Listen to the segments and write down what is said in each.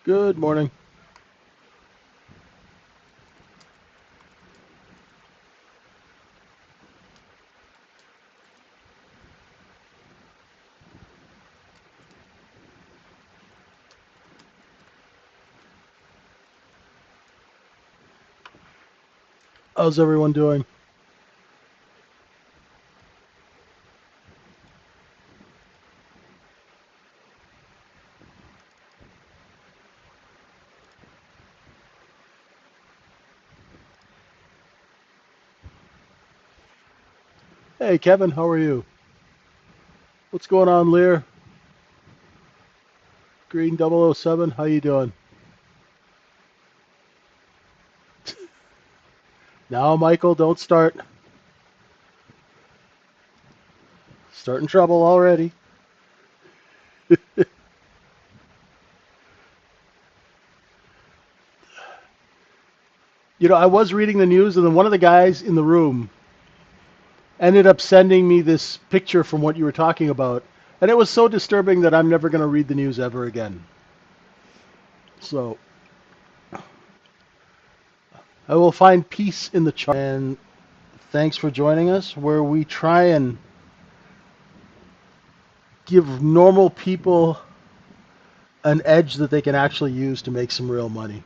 Good morning. How's everyone doing? Hey, Kevin, how are you? What's going on, Lear? Green 007, how you doing? Now, Michael, don't start. Starting trouble already. I was reading the news, and then one of the guys in the room ended up sending me this picture from what you were talking about, and it was so disturbing that I'm never going to read the news ever again. So, I will find peace in the chart. And thanks for joining us, where we try and give normal people an edge that they can actually use to make some real money.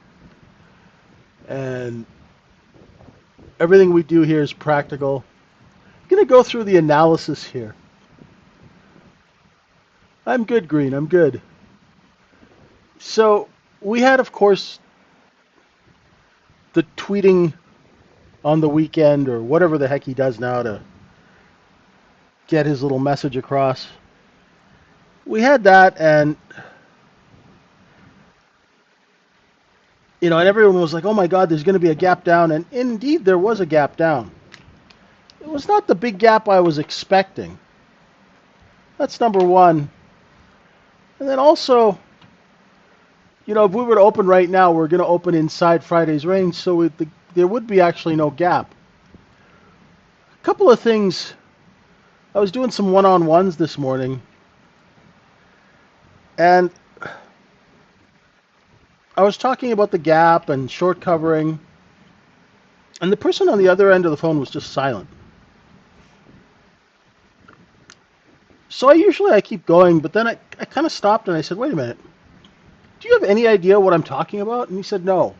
And everything we do here is practical. I'm going to go through the analysis here. I'm good, Green. I'm good. So we had, of course, the tweeting on the weekend or whatever the heck he does now to get his little message across. We had that, and and everyone was like, "Oh my God, there's going to be a gap down," and indeed there was a gap down. It was not the big gap I was expecting. That's number one. And then also, if we were to open right now, we're going to open inside Friday's range, so there would be actually no gap. A couple of things. I was doing some one-on-ones this morning, and I was talking about the gap and short covering, and the person on the other end of the phone was just silent. So I keep going, but then I kind of stopped and I said, wait a minute. Do you have any idea what I'm talking about? And he said, no.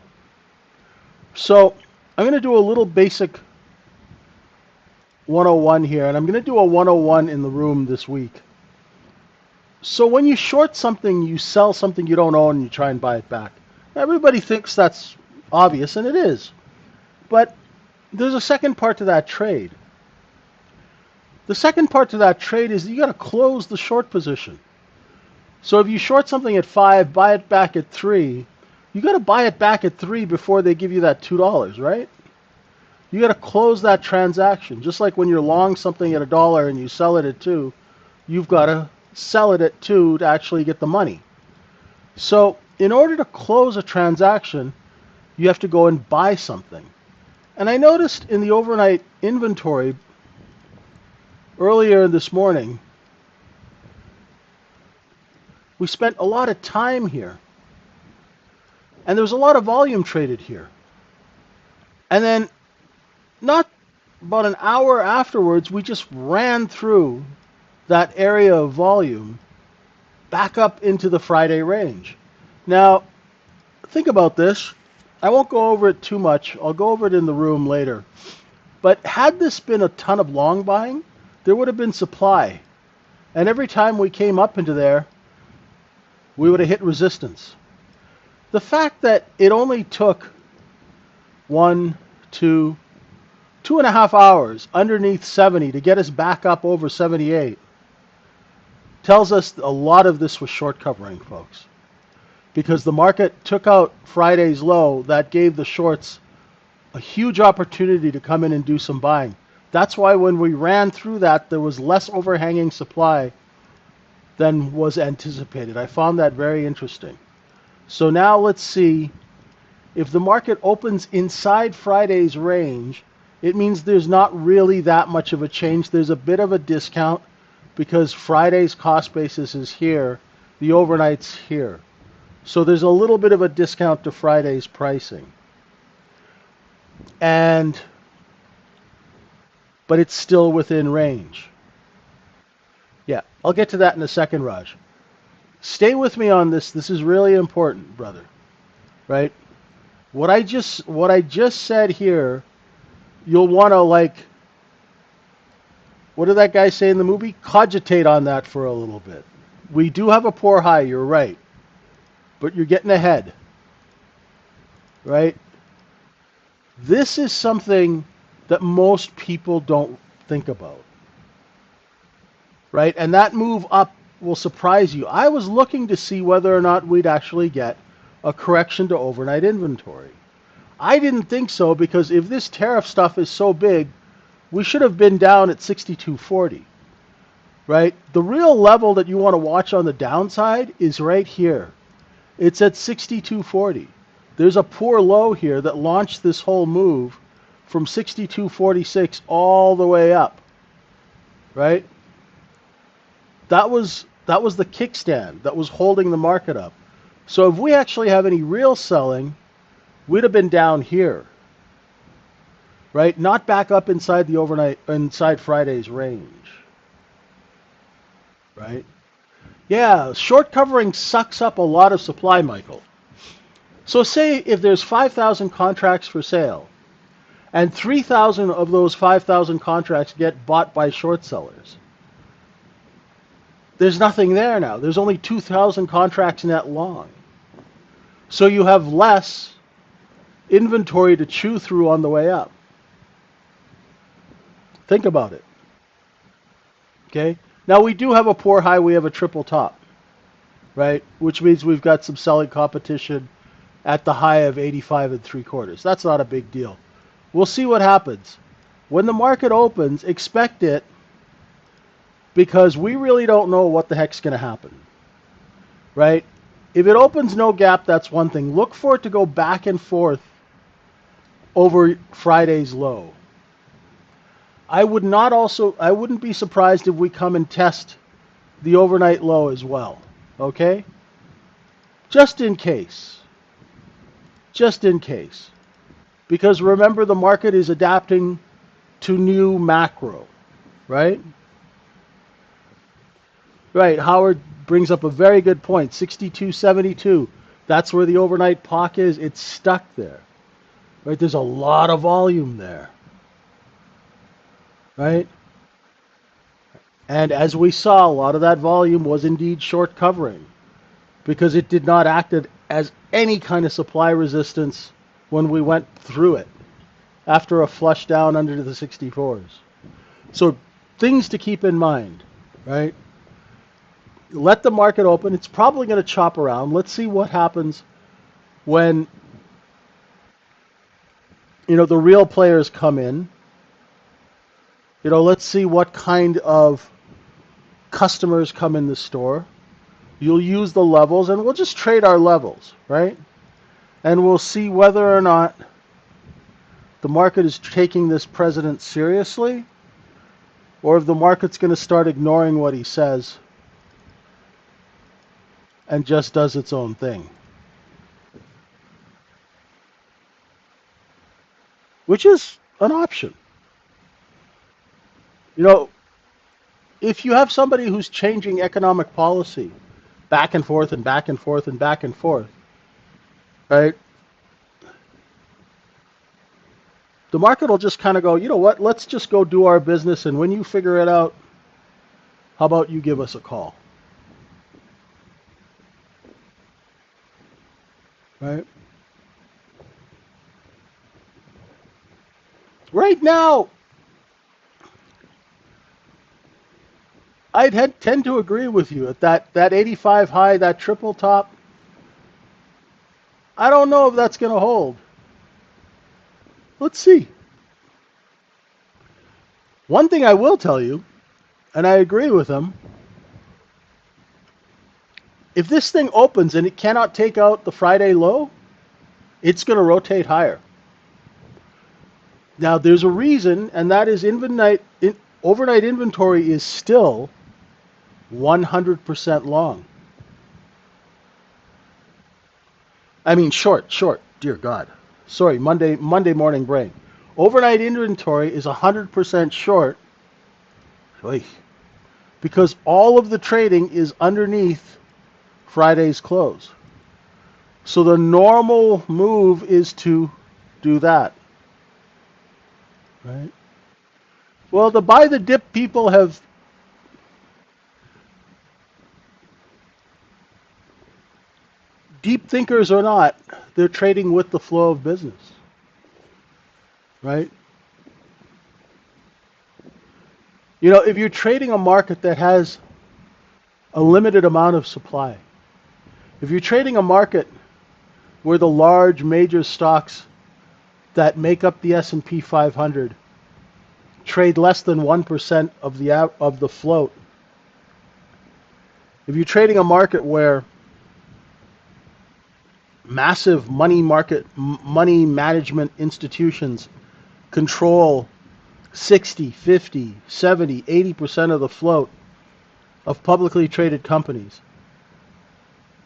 So I'm going to do a little basic 101 here, and I'm going to do a 101 in the room this week. So when you short something, you sell something you don't own and you try and buy it back. Everybody thinks that's obvious, and it is. But there's a second part to that trade. The second part to that trade is you got to close the short position. So if you short something at 5, buy it back at 3, you got to buy it back at 3 before they give you that $2, right? You got to close that transaction. Just like when you're long something at $1 and you sell it at 2, you've got to sell it at 2 to actually get the money. So in order to close a transaction, you have to go and buy something. And I noticed in the overnight inventory earlier this morning, we spent a lot of time here. And there was a lot of volume traded here. And then not about an hour afterwards, we just ran through that area of volume back up into the Friday range. Now, think about this. I won't go over it too much. I'll go over it in the room later. But had this been a ton of long buying, there would have been supply. And every time we came up into there, we would have hit resistance. The fact that it only took 1, 2, 2.5 hours underneath 70 to get us back up over 78 tells us a lot of this was short covering, folks. Because the market took out Friday's low, that gave the shorts a huge opportunity to come in and do some buying. That's why when we ran through that, there was less overhanging supply than was anticipated. I found that very interesting. So now let's see if the market opens inside Friday's range. It means there's not really that much of a change. There's a bit of a discount because Friday's cost basis is here, the overnight's here. So there's a little bit of a discount to Friday's pricing. But it's still within range. Yeah, I'll get to that in a second, Raj. Stay with me on this. This is really important, brother. Right? What I just said here, you'll want to what did that guy say in the movie? Cogitate on that for a little bit. We do have a poor high, you're right. But you're getting ahead. Right? This is something that most people don't think about. Right? And that move up will surprise you. I was looking to see whether or not we'd actually get a correction to overnight inventory. I didn't think so because if this tariff stuff is so big, we should have been down at 62.40. Right? The real level that you want to watch on the downside is right here. It's at 62.40. There's a poor low here that launched this whole move from 62.46 all the way up. Right? That was the kickstand that was holding the market up. So if we actually have any real selling, we'd have been down here. Right? Not back up inside Friday's range. Right? Yeah, short covering sucks up a lot of supply, Michael. So say if there's 5,000 contracts for sale, and 3,000 of those 5,000 contracts get bought by short sellers. There's nothing there now. There's only 2,000 contracts net long. So you have less inventory to chew through on the way up. Think about it. Okay? Now we do have a poor high, we have a triple top, right? Which means we've got some selling competition at the high of 85 3/4. That's not a big deal. We'll see what happens. When the market opens, expect it, because we really don't know what the heck's going to happen, right? If it opens no gap, that's one thing. Look for it to go back and forth over Friday's low. I wouldn't be surprised if we come and test the overnight low as well, okay? Just in case. Just in case. Because remember, the market is adapting to new macro, right? Right, Howard brings up a very good point. 62.72. That's where the overnight POC is. It's stuck there. Right? There's a lot of volume there. Right? And as we saw, a lot of that volume was indeed short covering because it did not act as any kind of supply resistance when we went through it after a flush down under the 64s. So things to keep in mind, right? Let the market open. It's probably going to chop around. Let's see what happens when the real players come in. Let's see what kind of customers come in the store. You'll use the levels, and we'll just trade our levels, right? And we'll see whether or not the market is taking this president seriously, or if the market's going to start ignoring what he says and just does its own thing. Which is an option. If you have somebody who's changing economic policy back and forth and back and forth and back and forth, right? The market will just kind of go, you know what, let's just go do our business, and when you figure it out, how about you give us a call? Right? Right now, I'd tend to agree with you at that 85 high, that triple top. I don't know if that's going to hold. Let's see. One thing I will tell you, and I agree with him, if this thing opens and it cannot take out the Friday low, it's going to rotate higher. Now, there's a reason, and that is overnight inventory is still 100% long. I mean, short. Dear God. Sorry, Monday morning brain. Overnight inventory is 100% short. Oy. Because all of the trading is underneath Friday's close. So the normal move is to do that, right? Well, to buy the dip, people have deep thinkers or not, they're trading with the flow of business, right? You know, if you're trading a market that has a limited amount of supply, if you're trading a market where the large major stocks that make up the S&P 500 trade less than 1% of the float, if you're trading a market where massive money management institutions control 60, 50, 70, 80% of the float of publicly traded companies,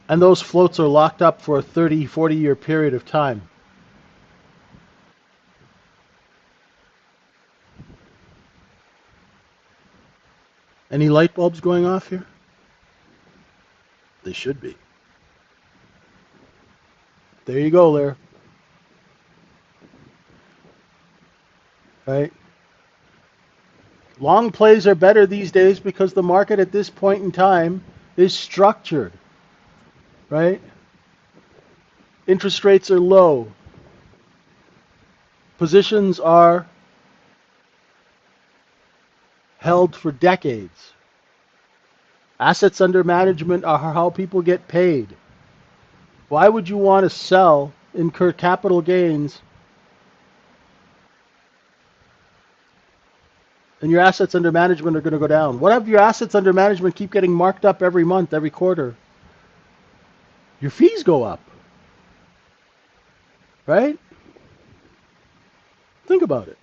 and those floats are locked up for a 30, 40-year period of time. Any light bulbs going off here? They should be. There you go, there. Right? Long plays are better these days because the market at this point in time is structured. Right? Interest rates are low. Positions are held for decades. Assets under management are how people get paid. Why would you want to sell, incur capital gains, and your assets under management are going to go down? What if your assets under management keep getting marked up every month, every quarter? Your fees go up, right? Think about it.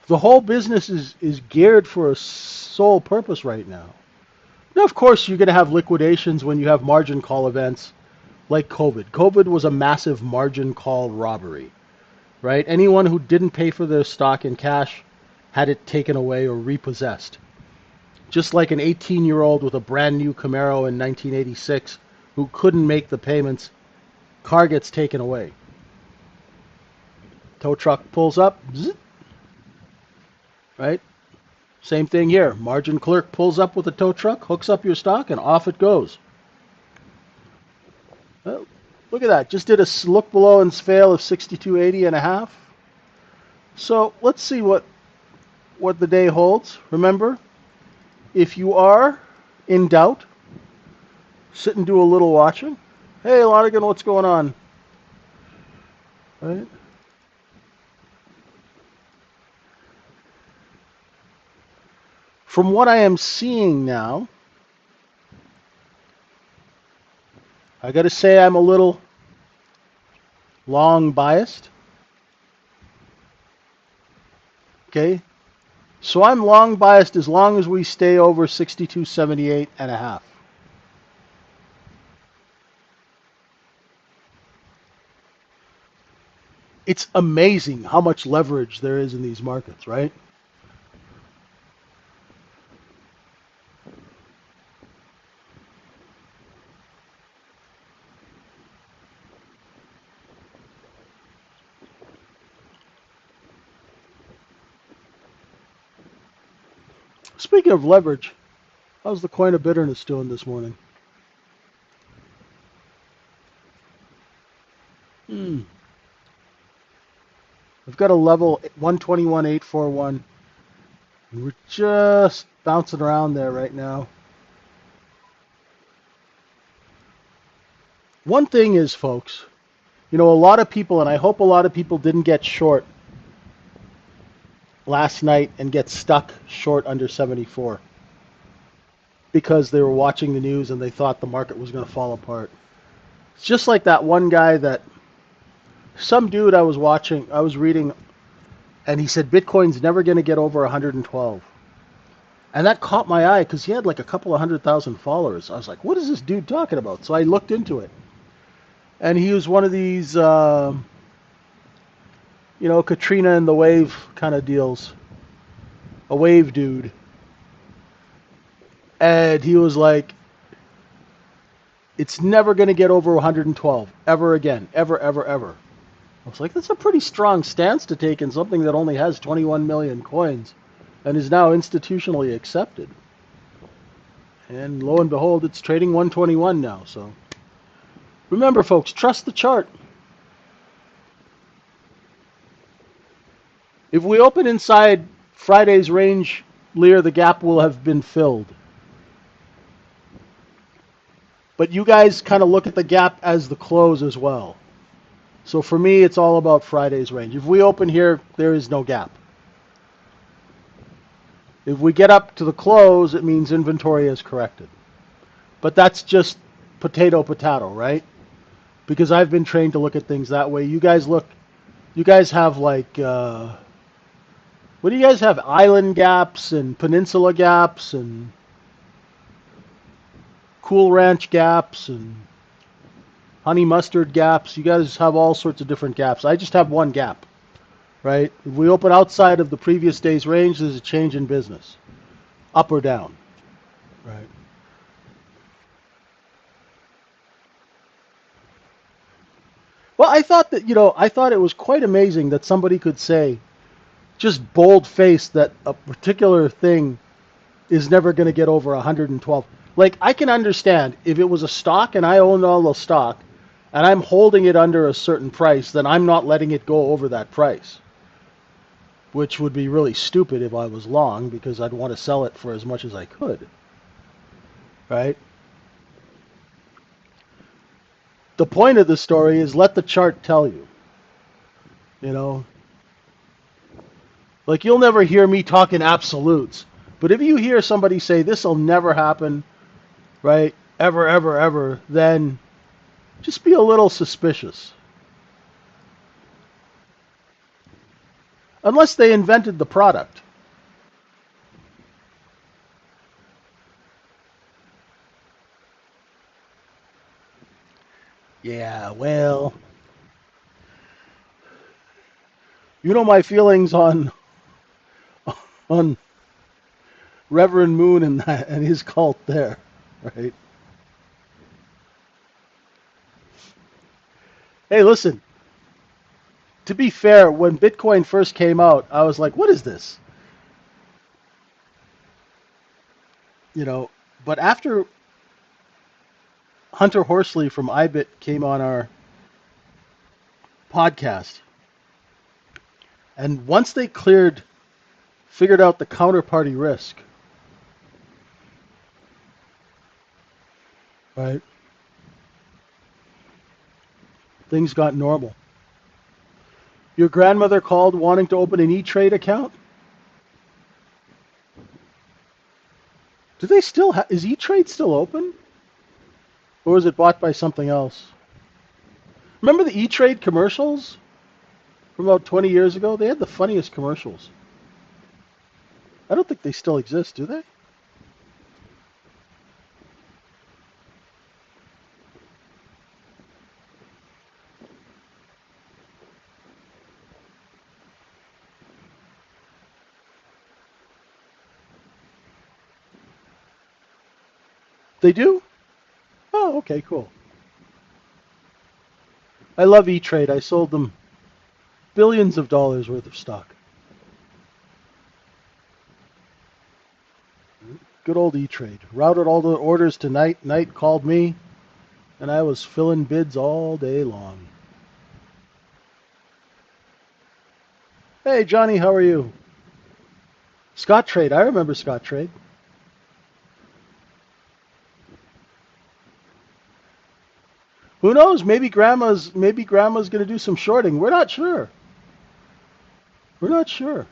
The whole business is geared for a sole purpose right now. Now, of course, you're going to have liquidations when you have margin call events like COVID. COVID was a massive margin call robbery, right? Anyone who didn't pay for their stock in cash had it taken away or repossessed. Just like an 18-year-old with a brand new Camaro in 1986 who couldn't make the payments, car gets taken away. Tow truck pulls up, zzz, right? Same thing here. Margin clerk pulls up with a tow truck, hooks up your stock, and off it goes. Well, look at that. Just did a look below and fail of 62.80 and a half. So let's see what the day holds. Remember, if you are in doubt, sit and do a little watching. Hey, Lonergan, what's going on? Right? From what I am seeing now, I got to say I'm a little long biased. Okay? So I'm long biased as long as we stay over 62.78 and a half. It's amazing how much leverage there is in these markets, right? Speaking of leverage, how's the coin of bitterness doing this morning? I've got a level 121.841. We're just bouncing around there right now. One thing is, folks, you know, a lot of people, and I hope a lot of people didn't get short last night and get stuck short under 74 because they were watching the news and they thought the market was going to fall apart. It's just like that one guy that some dude I was reading, and he said Bitcoin's never going to get over 112. And that caught my eye because he had like a couple of 100,000 followers. I was like, what is this dude talking about? So I looked into it. and he was one of these, Katrina and the Wave kind of deals, a wave dude. And he was like, it's never going to get over 112 ever again, ever, ever, ever. I was like, that's a pretty strong stance to take in something that only has 21 million coins and is now institutionally accepted. And lo and behold, it's trading 121 now. So remember, folks, trust the chart. If we open inside Friday's range, Lear, the gap will have been filled. But you guys kind of look at the gap as the close as well. So for me, it's all about Friday's range. If we open here, there is no gap. If we get up to the close, it means inventory is corrected. But that's just potato, right? Because I've been trained to look at things that way. You guys have like, what do you guys have? Island gaps and peninsula gaps and Cool Ranch gaps and honey mustard gaps. You guys have all sorts of different gaps. I just have one gap, right? If we open outside of the previous day's range, there's a change in business, up or down, right? Well, I thought it was quite amazing that somebody could say, just bold faced, that a particular thing is never going to get over 112. Like, I can understand if it was a stock and I own all the stock and I'm holding it under a certain price, then I'm not letting it go over that price, which would be really stupid if I was long because I'd want to sell it for as much as I could, right? The point of the story is let the chart tell you, you know? Like, you'll never hear me talk in absolutes, but if you hear somebody say this will never happen, right, ever, ever, ever, then just be a little suspicious. Unless they invented the product. Yeah, well, you know my feelings on Reverend Moon and his cult there, right? Hey, listen. To be fair, when Bitcoin first came out, I was like, "What is this?" You know. But after Hunter Horsley from iBit came on our podcast, and once they figured out the counterparty risk, right? Things got normal. Your grandmother called wanting to open an E-Trade account? Do they still is E-Trade still open? Or was it bought by something else? Remember the E-Trade commercials from about 20 years ago? They had the funniest commercials. I don't think they still exist, do they? They do? Oh, okay, cool. I love E-Trade. I sold them billions of dollars worth of stock. Good old E-Trade. Routed all the orders to Knight. Knight called me, and I was filling bids all day long. Hey, Johnny, how are you? Scott Trade. I remember Scott Trade. Who knows? Maybe grandma's going to do some shorting. We're not sure. We're not sure.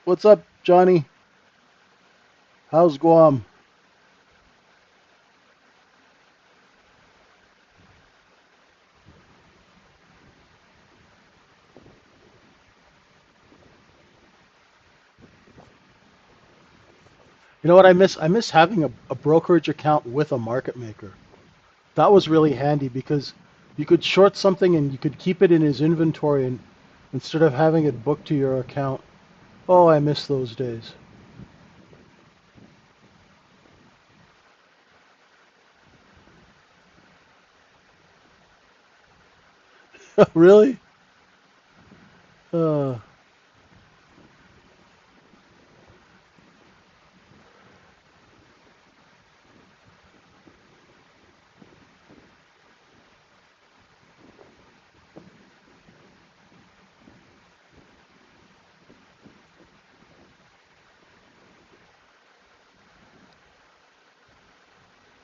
What's up, Johnny? How's Guam? You know what I miss? I miss having a brokerage account with a market maker. That was really handy because you could short something and you could keep it in his inventory and instead of having it booked to your account. Oh, I miss those days. Really? Uh,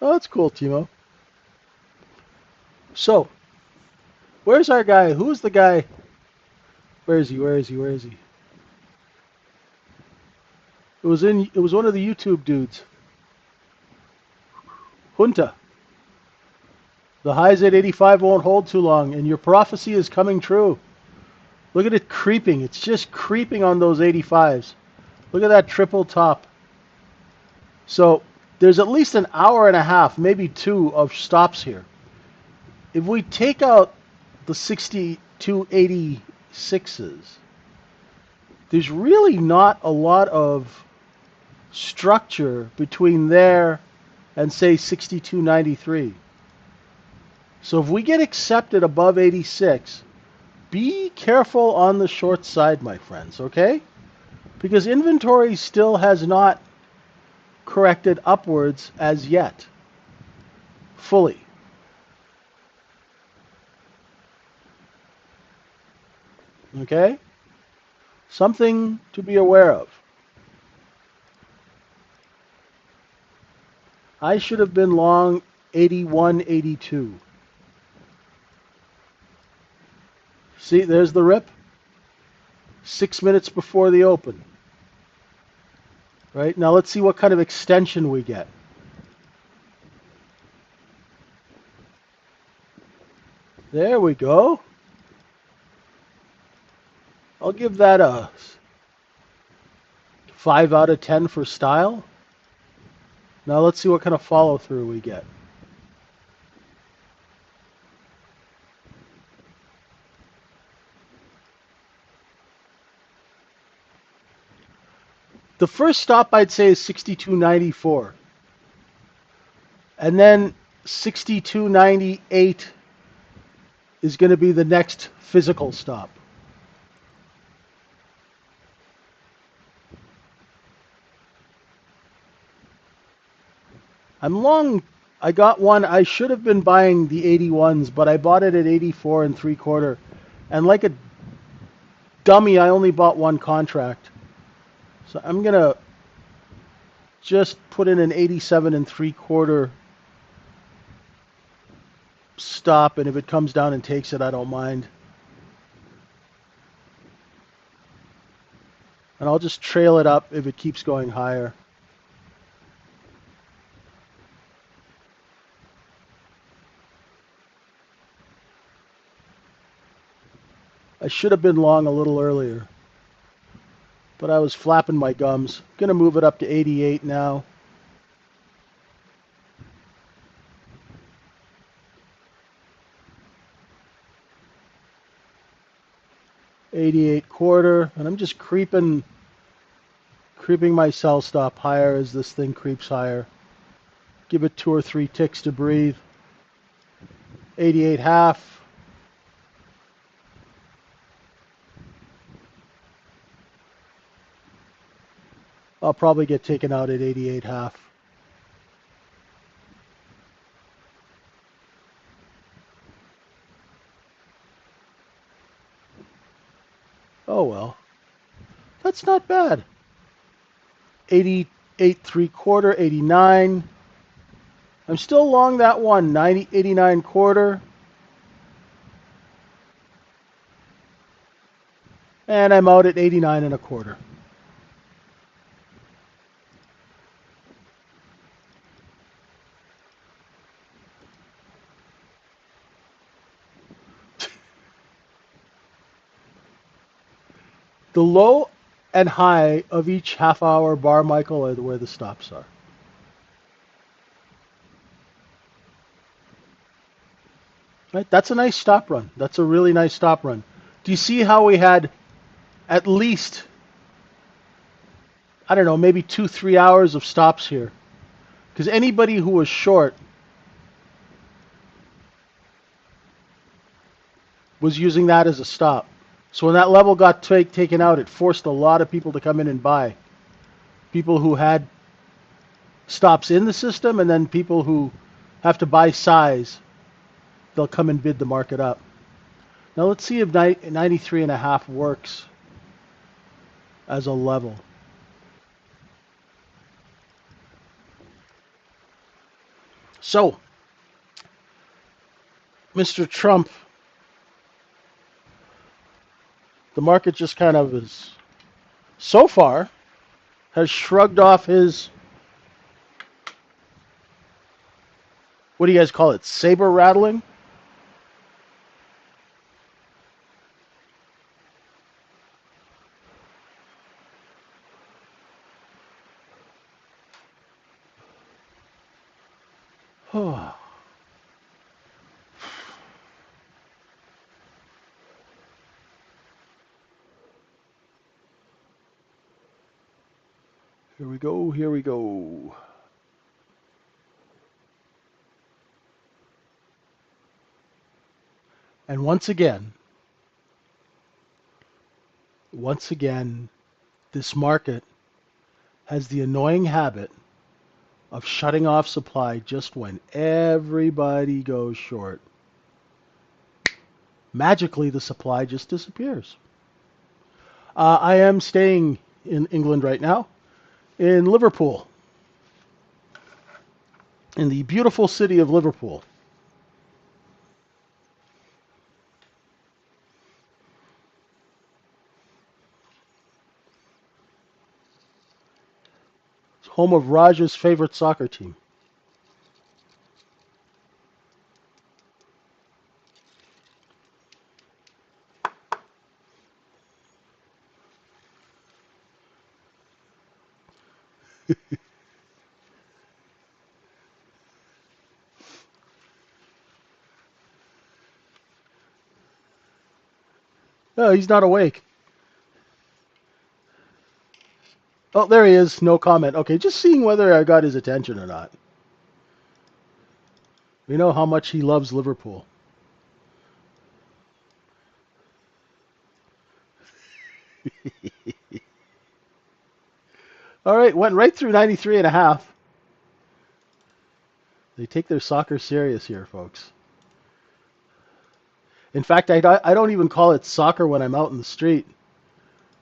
oh, that's cool, Timo. So, where's our guy? Who's the guy? Where is he? Where is he? Where is he? It was in. It was one of the YouTube dudes. Junta. The highs at 85 won't hold too long, and your prophecy is coming true. Look at it creeping. It's just creeping on those 85s. Look at that triple top. So there's at least an hour and a half, maybe two, of stops here. If we take out the 6286s, there's really not a lot of structure between there and say 6293. So if we get accepted above 86, be careful on the short side, my friends, okay? Because inventory still has not corrected upwards as yet, fully. Okay? Something to be aware of. I should have been long 81, 82. See, there's the rip. 6 minutes before the open. Right? Now let's see what kind of extension we get. There we go. I'll give that a 5 out of 10 for style. Now let's see what kind of follow through we get. The first stop I'd say is 62.94. And then 62.98 is going to be the next physical stop. I'm long. I got one. I should have been buying the 81s, but I bought it at 84 and 3/4. And like a dummy, I only bought one contract. So I'm going to just put in an 87 and 3/4 stop, and if it comes down and takes it, I don't mind. And I'll just trail it up if it keeps going higher. I should have been long a little earlier, but I was flapping my gums. Gonna move it up to 88 now. 88/4, and I'm just creeping my sell stop higher as this thing creeps higher. Give it 2 or 3 ticks to breathe. 88.5. I'll probably get taken out at 88.5. Oh well, that's not bad. 88.75, 89. I'm still long that one, 90, 89/4. And I'm out at 89.25. The low and high of each half-hour bar, Michael, are where the stops are. Right? That's a nice stop run. That's a really nice stop run. Do you see how we had at least, I don't know, maybe 2-3 hours of stops here? Because anybody who was short was using that as a stop. So when that level got taken out, it forced a lot of people to come in and buy. People who had stops in the system, and then people who have to buy size, they'll come and bid the market up. Now let's see if 93.5 works as a level. So, Mr. Trump, the market just kind of is, so far, has shrugged off his, what do you guys call it, saber rattling? Here we go, here we go. And once again, this market has the annoying habit of shutting off supply just when everybody goes short. Magically, the supply just disappears. I am staying in England right now, in Liverpool, in the beautiful city of Liverpool. It's home of Raj's favorite soccer team. No, he's not awake. Oh, there he is. No comment. Okay, just seeing whether I got his attention or not. We know how much he loves Liverpool. All right, went right through 93.5. They take their soccer serious here, folks. In fact, I don't even call it soccer when I'm out in the street,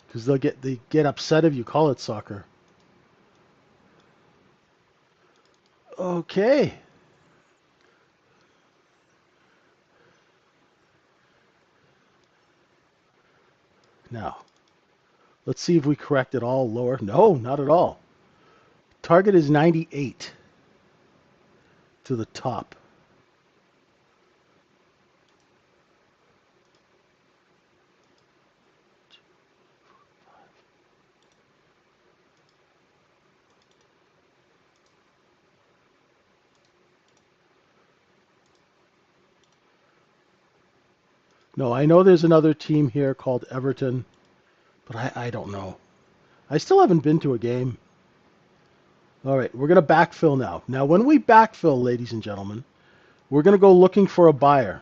because they get upset if you call it soccer. Okay. Now, let's see if we correct it all lower. No, not at all. Target is 98 to the top. No, I know there's another team here called Everton, but I don't know. I still haven't been to a game. All right, we're going to backfill now. Now, when we backfill, ladies and gentlemen, we're going to go looking for a buyer.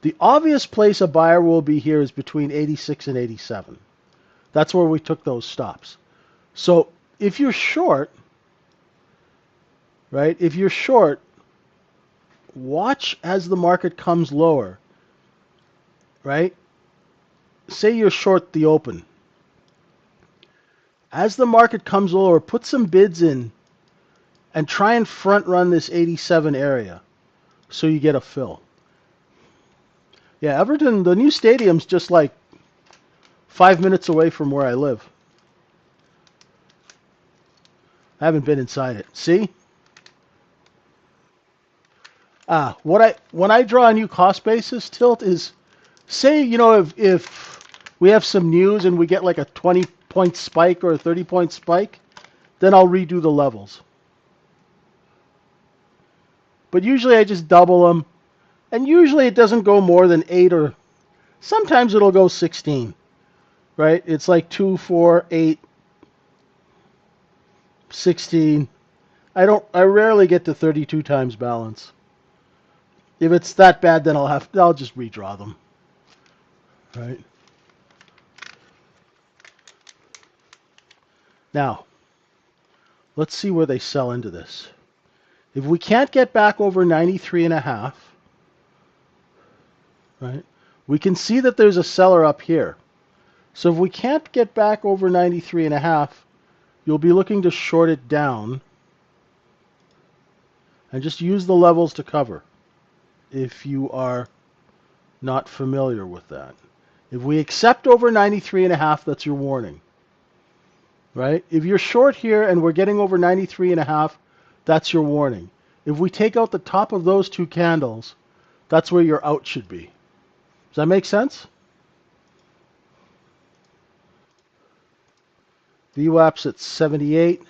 The obvious place a buyer will be here is between 86 and 87. That's where we took those stops. So if you're short, right, if you're short, watch as the market comes lower, right? Say you're short the open. As the market comes lower, put some bids in and try and front run this 87 area so you get a fill. Yeah, Everton, the new stadium's just like 5 minutes away from where I live. I haven't been inside it. See? When I draw a new cost basis tilt is, say, if we have some news and we get like a 20 point spike or a 30-point spike, then I'll redo the levels. But usually I just double them, and usually it doesn't go more than 8 or sometimes it'll go 16, right? It's like 2, 4, 8, 16. I rarely get to 32 times balance. If it's that bad, then I'll just redraw them, right? Now, let's see where they sell into this. If we can't get back over 93.5, right? We can see that there's a seller up here. So if we can't get back over 93.5, you'll be looking to short it down and just use the levels to cover if you are not familiar with that. If we accept over 93.5, that's your warning, right? If you're short here and we're getting over 93.5, that's your warning. If we take out the top of those two candles, that's where your out should be. Does that make sense? VWAP's at 78.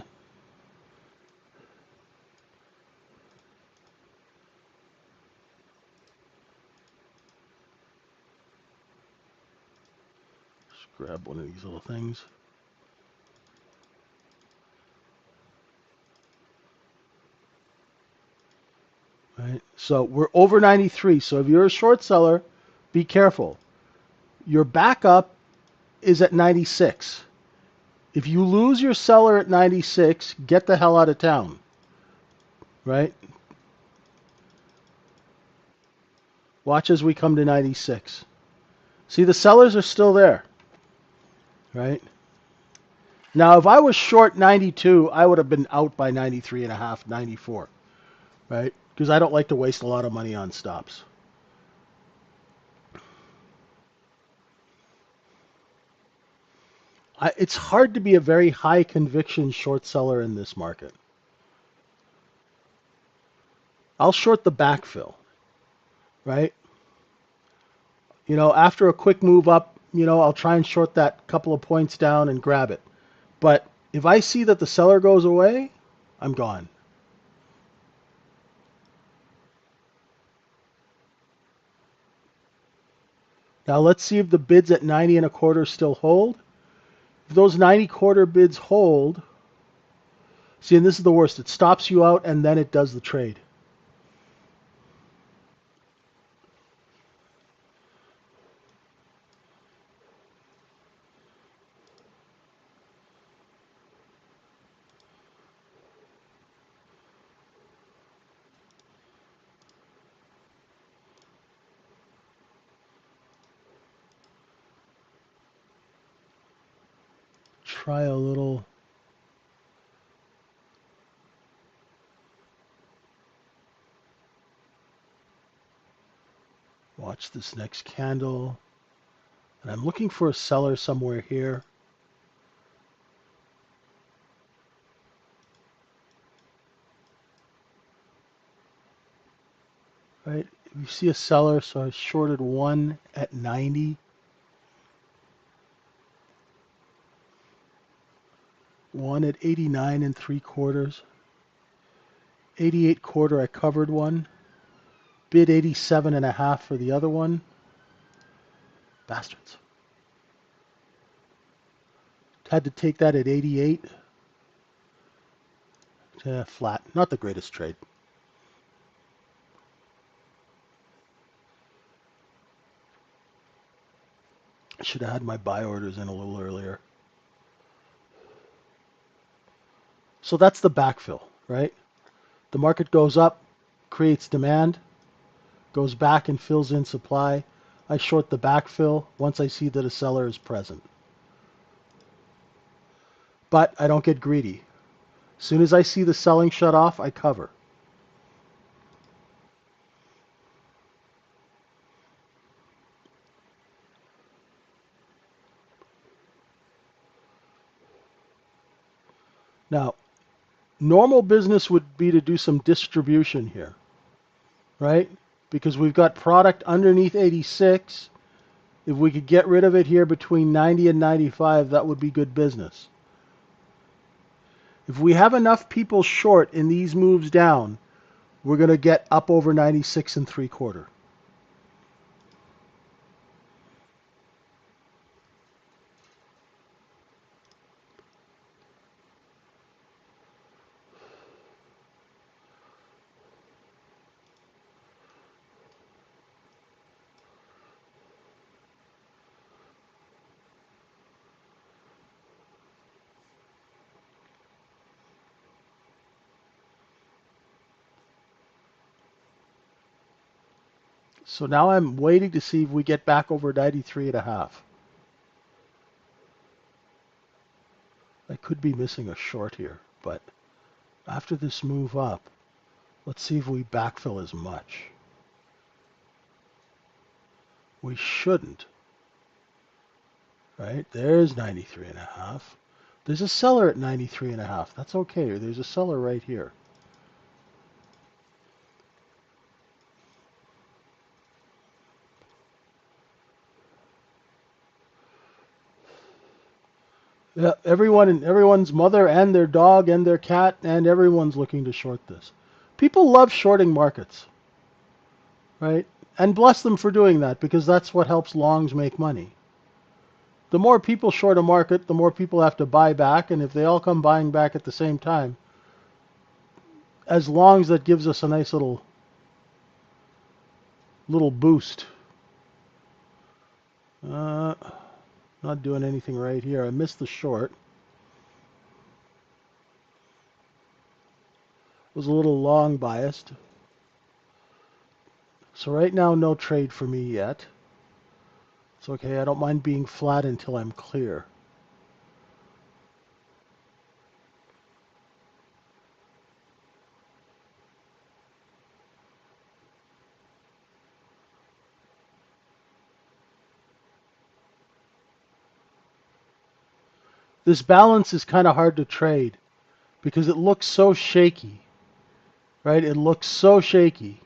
Just grab one of these little things. Right? So we're over 93. So if you're a short seller, be careful. Your backup is at 96. If you lose your seller at 96, get the hell out of town. Right? Watch as we come to 96. See, the sellers are still there. Right? Now, if I was short 92, I would have been out by 93.5, 94. Right? Because I don't like to waste a lot of money on stops. It's hard to be a very high conviction short seller in this market. I'll short the backfill, right? After a quick move up, I'll try and short that couple of points down and grab it. But if I see that the seller goes away, I'm gone. Now let's see if the bids at 90.25 still hold. If those 90.25 bids hold, see, and this is the worst, it stops you out and then it does the trade. Try a little. Watch this next candle. And I'm looking for a seller somewhere here. Right? If you see a seller, so I shorted one at 90. One at 89.75. 88.25 I covered one. Bid 87.5 for the other one. Bastards. Had to take that at 88. Flat. Not the greatest trade. I should have had my buy orders in a little earlier. So that's the backfill, right? The market goes up, creates demand, goes back and fills in supply. I short the backfill once I see that a seller is present. But I don't get greedy. As soon as I see the selling shut off, I cover. Now, normal business would be to do some distribution here, right? Because we've got product underneath 86. If we could get rid of it here between 90 and 95, that would be good business. If we have enough people short in these moves down, we're going to get up over 96 and 3/4. So now I'm waiting to see if we get back over 93 and a half. I could be missing a short here, but after this move up, let's see if we backfill as much. We shouldn't, right? There's 93 and a half. There's a seller at 93 and a half. That's okay. There's a seller right here. Yeah, everyone's mother and their dog and their cat and everyone's looking to short this. People love shorting markets, right? And bless them for doing that because that's what helps longs make money. The more people short a market, the more people have to buy back, and if they all come buying back at the same time, as longs that gives us a nice little boost. Uh, Not doing anything right here. I missed the short. Was a little long biased. So right now, no trade for me yet. It's okay. I don't mind being flat until I'm clear. This balance is kind of hard to trade because it looks so shaky, right? It looks so shaky.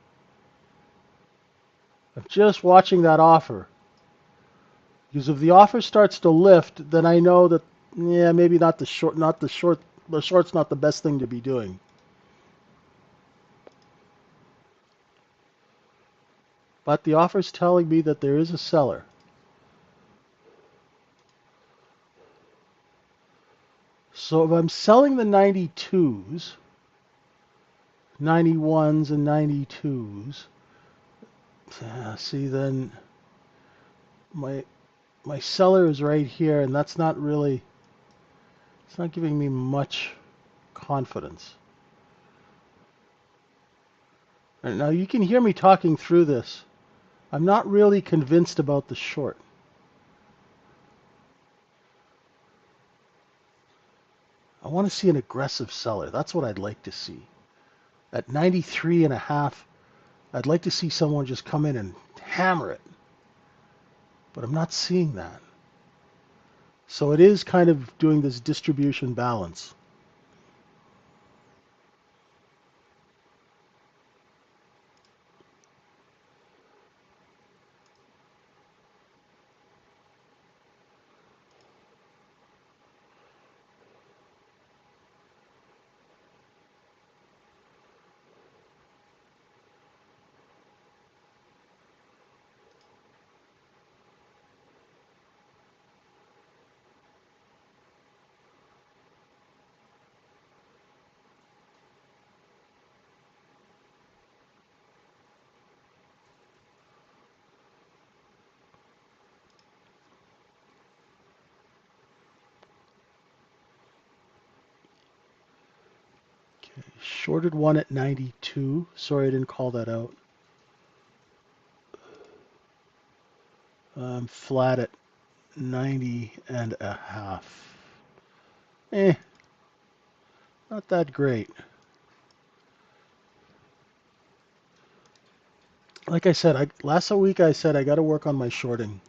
I'm just watching that offer. Because if the offer starts to lift, then I know that yeah, maybe not the short, the short's not the best thing to be doing. But the offer's telling me that there is a seller. So if I'm selling the 92s, 91s and 92s, see then my my seller is right here, and that's not really, it's not giving me much confidence. And now you can hear me talking through this. I'm not really convinced about the short. I want to see an aggressive seller. That's what I'd like to see. At 93 and a half, I'd like to see someone just come in and hammer it. But I'm not seeing that. So it is kind of doing this distribution balance. Okay, shorted one at 92. Sorry, I didn't call that out. Flat at 90 and a half. Not that great. Like I said, last week I said I got to work on my shorting.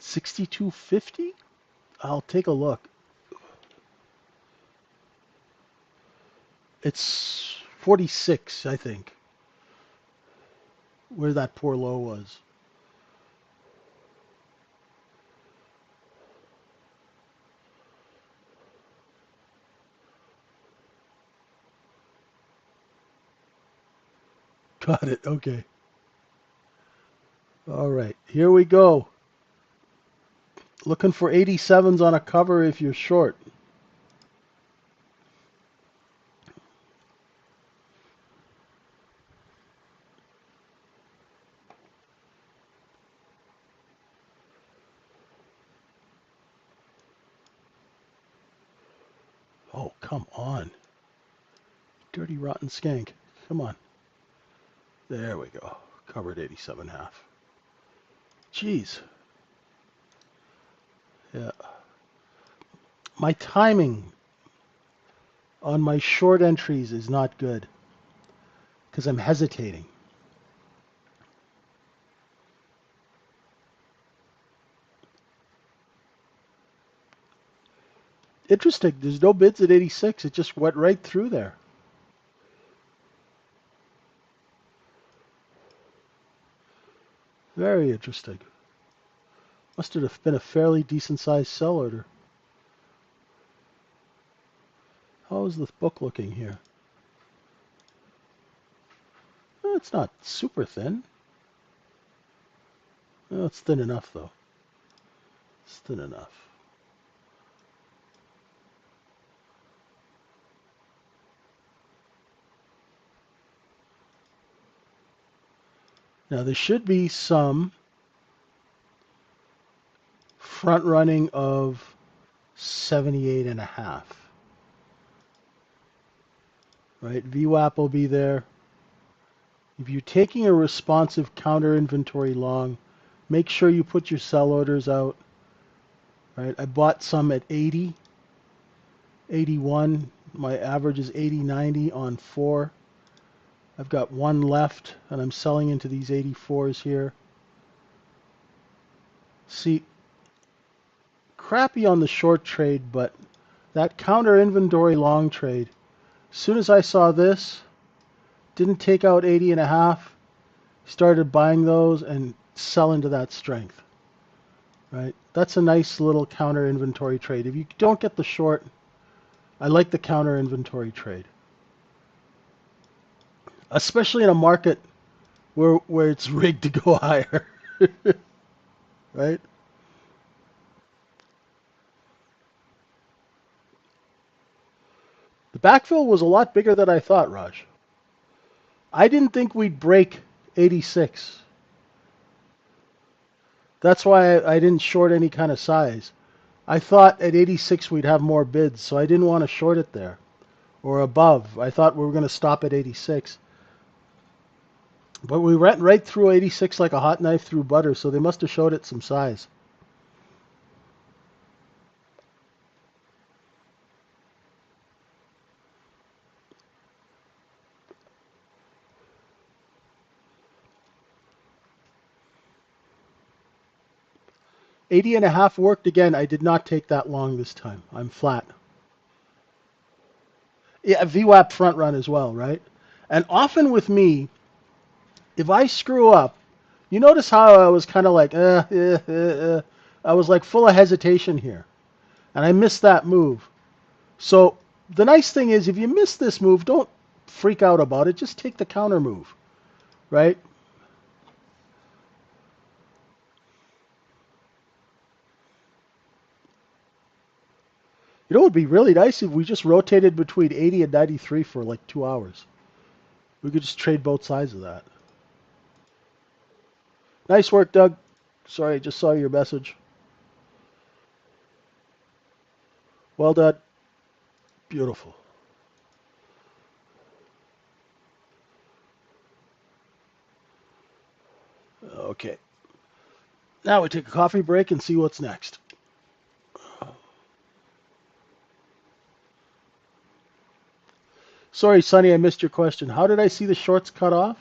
62.50? I'll take a look. It's 46, I think, where that poor low was. Got it. Okay. All right. Here we go. Looking for 87s on a cover if you're short. Oh, come on. Dirty, rotten skank. Come on. There we go. Covered 87.5. Jeez. Yeah. My timing on my short entries is not good because I'm hesitating. Interesting. There's no bids at 86. It just went right through there. Very interesting. Must have been a fairly decent sized sell order. How is the book looking here? It's not super thin. It's thin enough, though. It's thin enough. Now, there should be some front running of 78.5. Right? VWAP will be there. If you're taking a responsive counter inventory long, make sure you put your sell orders out. Right? I bought some at 80, 81. My average is 80.90 on 4. I've got one left, and I'm selling into these 84s here. See, crappy on the short trade, but that counter inventory long trade, as soon as I saw this, didn't take out 80.5, started buying those and sell into that strength. Right? That's a nice little counter inventory trade. If you don't get the short, I like the counter inventory trade. Especially in a market where it's rigged to go higher. Right? The backfill was a lot bigger than I thought, Raj. I didn't think we'd break 86. That's why I didn't short any kind of size. I thought at 86 we'd have more bids, so I didn't want to short it there or above. I thought we were going to stop at 86. But we went right through 86 like a hot knife through butter, so they must have showed it some size. Eighty and a half worked again. I did not take that long this time. I'm flat. Yeah, VWAP front run as well, right? And often with me, if I screw up, you notice how I was kind of like, I was like full of hesitation here. And I missed that move. So the nice thing is if you miss this move, don't freak out about it. Just take the counter move, right? You know, it would be really nice if we just rotated between 80 and 93 for like 2 hours. We could just trade both sides of that. Nice work, Doug. Sorry, I just saw your message. Well done. Beautiful. Okay. Now we take a coffee break and see what's next. Sorry, Sonny, I missed your question. How did I see the shorts cut off?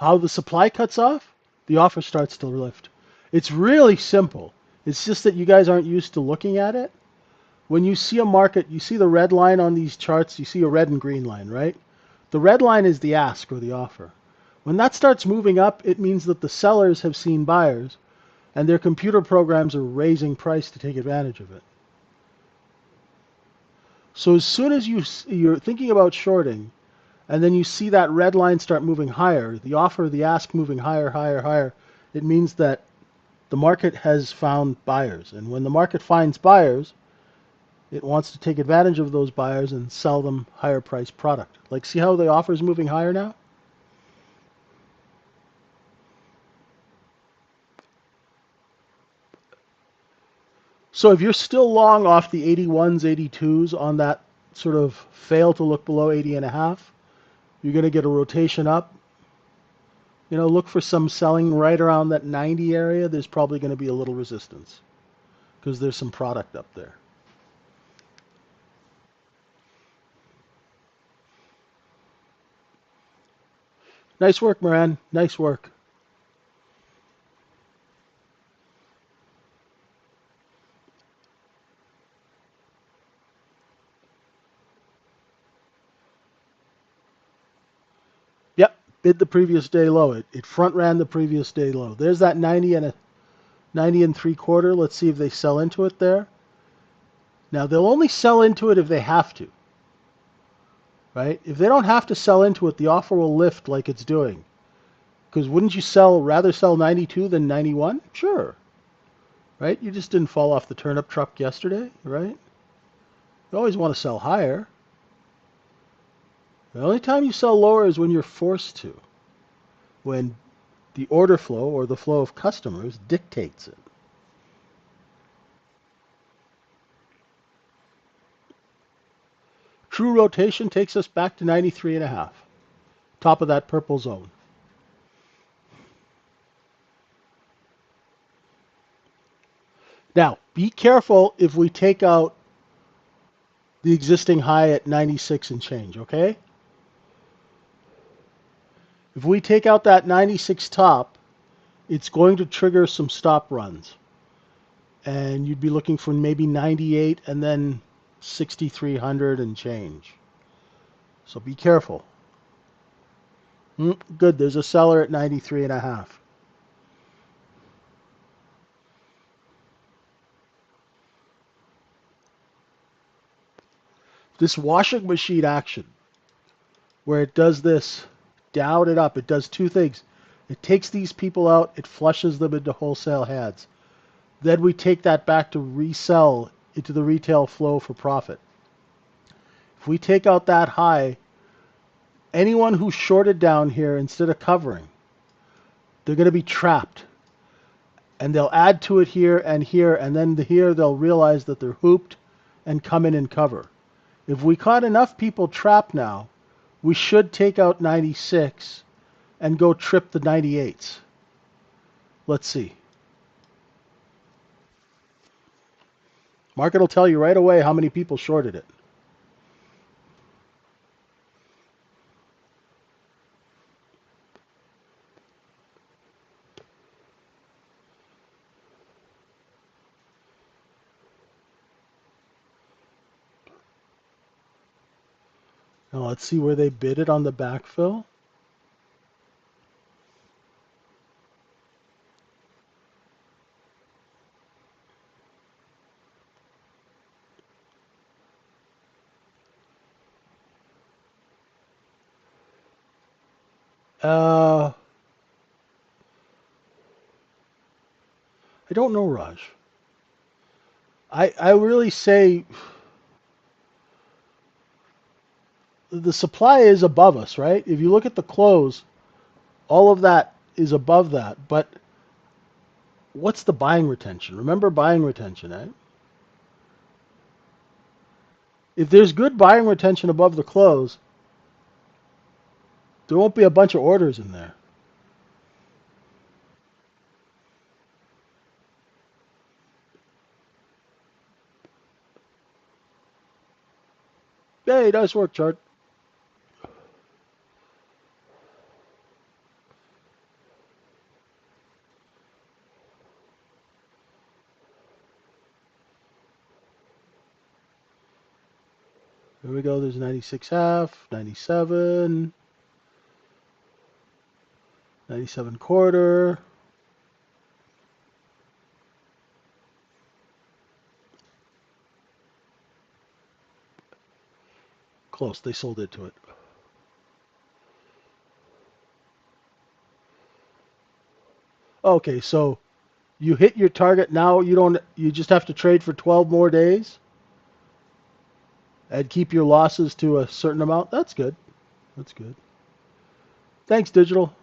How the supply cuts off, the offer starts to lift. It's really simple. It's just that you guys aren't used to looking at it. When you see a market, you see the red line on these charts, you see a red and green line, right? The red line is the ask or the offer. When that starts moving up, it means that the sellers have seen buyers and their computer programs are raising price to take advantage of it. So as soon as you're thinking about shorting, and then you see that red line start moving higher, the offer, the ask moving higher, higher, higher, it means that the market has found buyers. And when the market finds buyers, it wants to take advantage of those buyers and sell them higher priced product. Like, see how the offer is moving higher now? So if you're still long off the 81s, 82s on that sort of fail to look below 80 and a half, you're going to get a rotation up. You know, look for some selling right around that 90 area. There's probably going to be a little resistance because there's some product up there. Nice work, Moran. Nice work. Yep, bid the previous day low. It front ran the previous day low. There's that 90 and a 90 and three quarter. Let's see if they sell into it there. Now they'll only sell into it if they have to, right? If they don't have to sell into it, the offer will lift like it's doing. Because wouldn't you rather sell 92 than 91? Sure, right? You just didn't fall off the turnip truck yesterday, right? You always want to sell higher. The only time you sell lower is when you're forced to, when the order flow or the flow of customers dictates it. True rotation takes us back to 93 and a half, top of that purple zone. Now, be careful if we take out the existing high at 96 and change, okay? If we take out that 96 top, it's going to trigger some stop runs. And you'd be looking for maybe 98 and then 6,300 and change. So be careful. Good, there's a seller at 93 and a half. This washing machine action, where it does this, down and up, it does two things. It takes these people out, it flushes them into wholesale hands. Then we take that back to resell into the retail flow for profit. If we take out that high, anyone who shorted down here instead of covering, they're going to be trapped. And they'll add to it here, and then here they'll realize that they're hooped and come in and cover. If we caught enough people trapped now, we should take out 96 and go trip the 98s. Let's see. Market will tell you right away how many people shorted it. Now let's see where they bid it on the backfill. I don't know, Raj. I really say the supply is above us, right? If you look at the close, all of that is above that. But what's the buying retention? Remember buying retention, eh? If there's good buying retention above the close, there won't be a bunch of orders in there. Hey, nice work, chart. Here we go. There's 96 half, 97, 97 quarter. Close. They sold into it. Okay, so you hit your target now. You just have to trade for 12 more days and keep your losses to a certain amount. That's good. That's good. Thanks, Digital.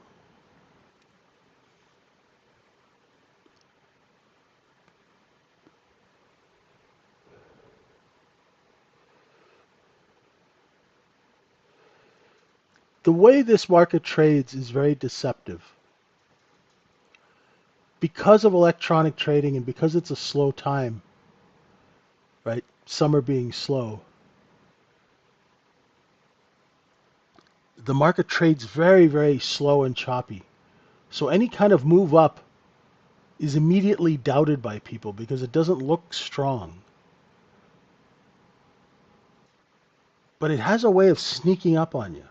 The way this market trades is very deceptive. Because of electronic trading and because it's a slow time, right? Summer being slow, the market trades very, very slow and choppy. So any kind of move up is immediately doubted by people because it doesn't look strong. But it has a way of sneaking up on you.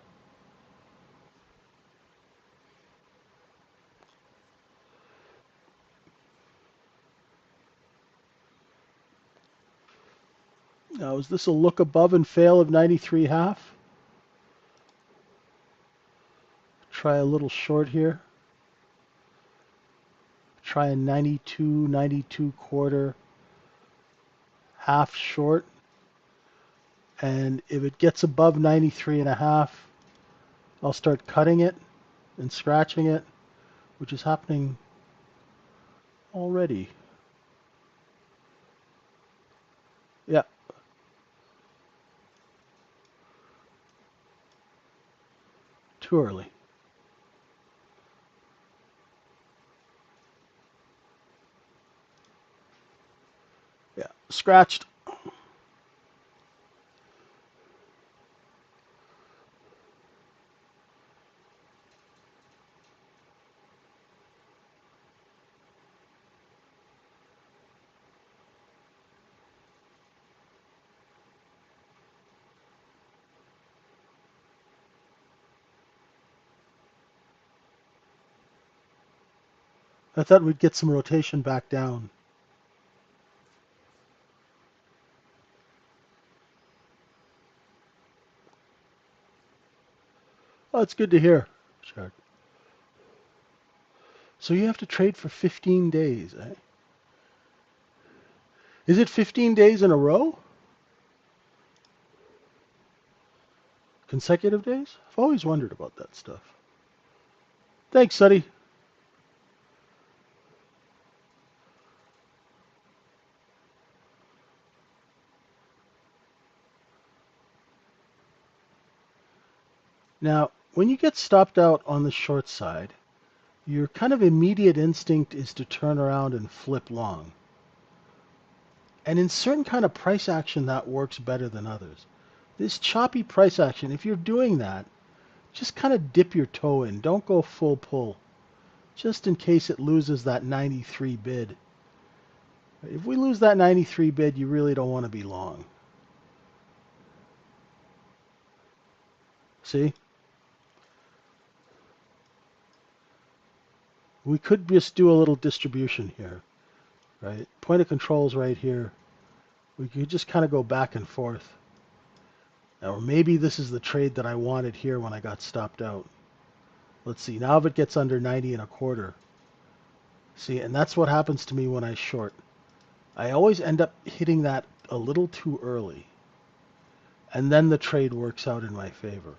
Now, is this a look above and fail of 93 half? Try a little short here. Try a 92, 92 quarter, half short. And if it gets above 93 and a half, I'll start cutting it and scratching it, which is happening already. Yeah, too early. Yeah, scratched. I thought we'd get some rotation back down. Oh, it's good to hear. Sure. So you have to trade for 15 days, eh? Is it 15 days in a row? Consecutive days? I've always wondered about that stuff. Thanks, Suddy. Now, when you get stopped out on the short side, your kind of immediate instinct is to turn around and flip long. And in certain kind of price action, that works better than others. This choppy price action, if you're doing that, just kind of dip your toe in. Don't go full pull, just in case it loses that 93 bid. If we lose that 93 bid, you really don't want to be long. See? We could just do a little distribution here, right? Point of control's right here. We could just kind of go back and forth. Or maybe this is the trade that I wanted here when I got stopped out. Let's see. Now if it gets under 90 and a quarter. See, and that's what happens to me when I short. I always end up hitting that a little too early. And then the trade works out in my favor.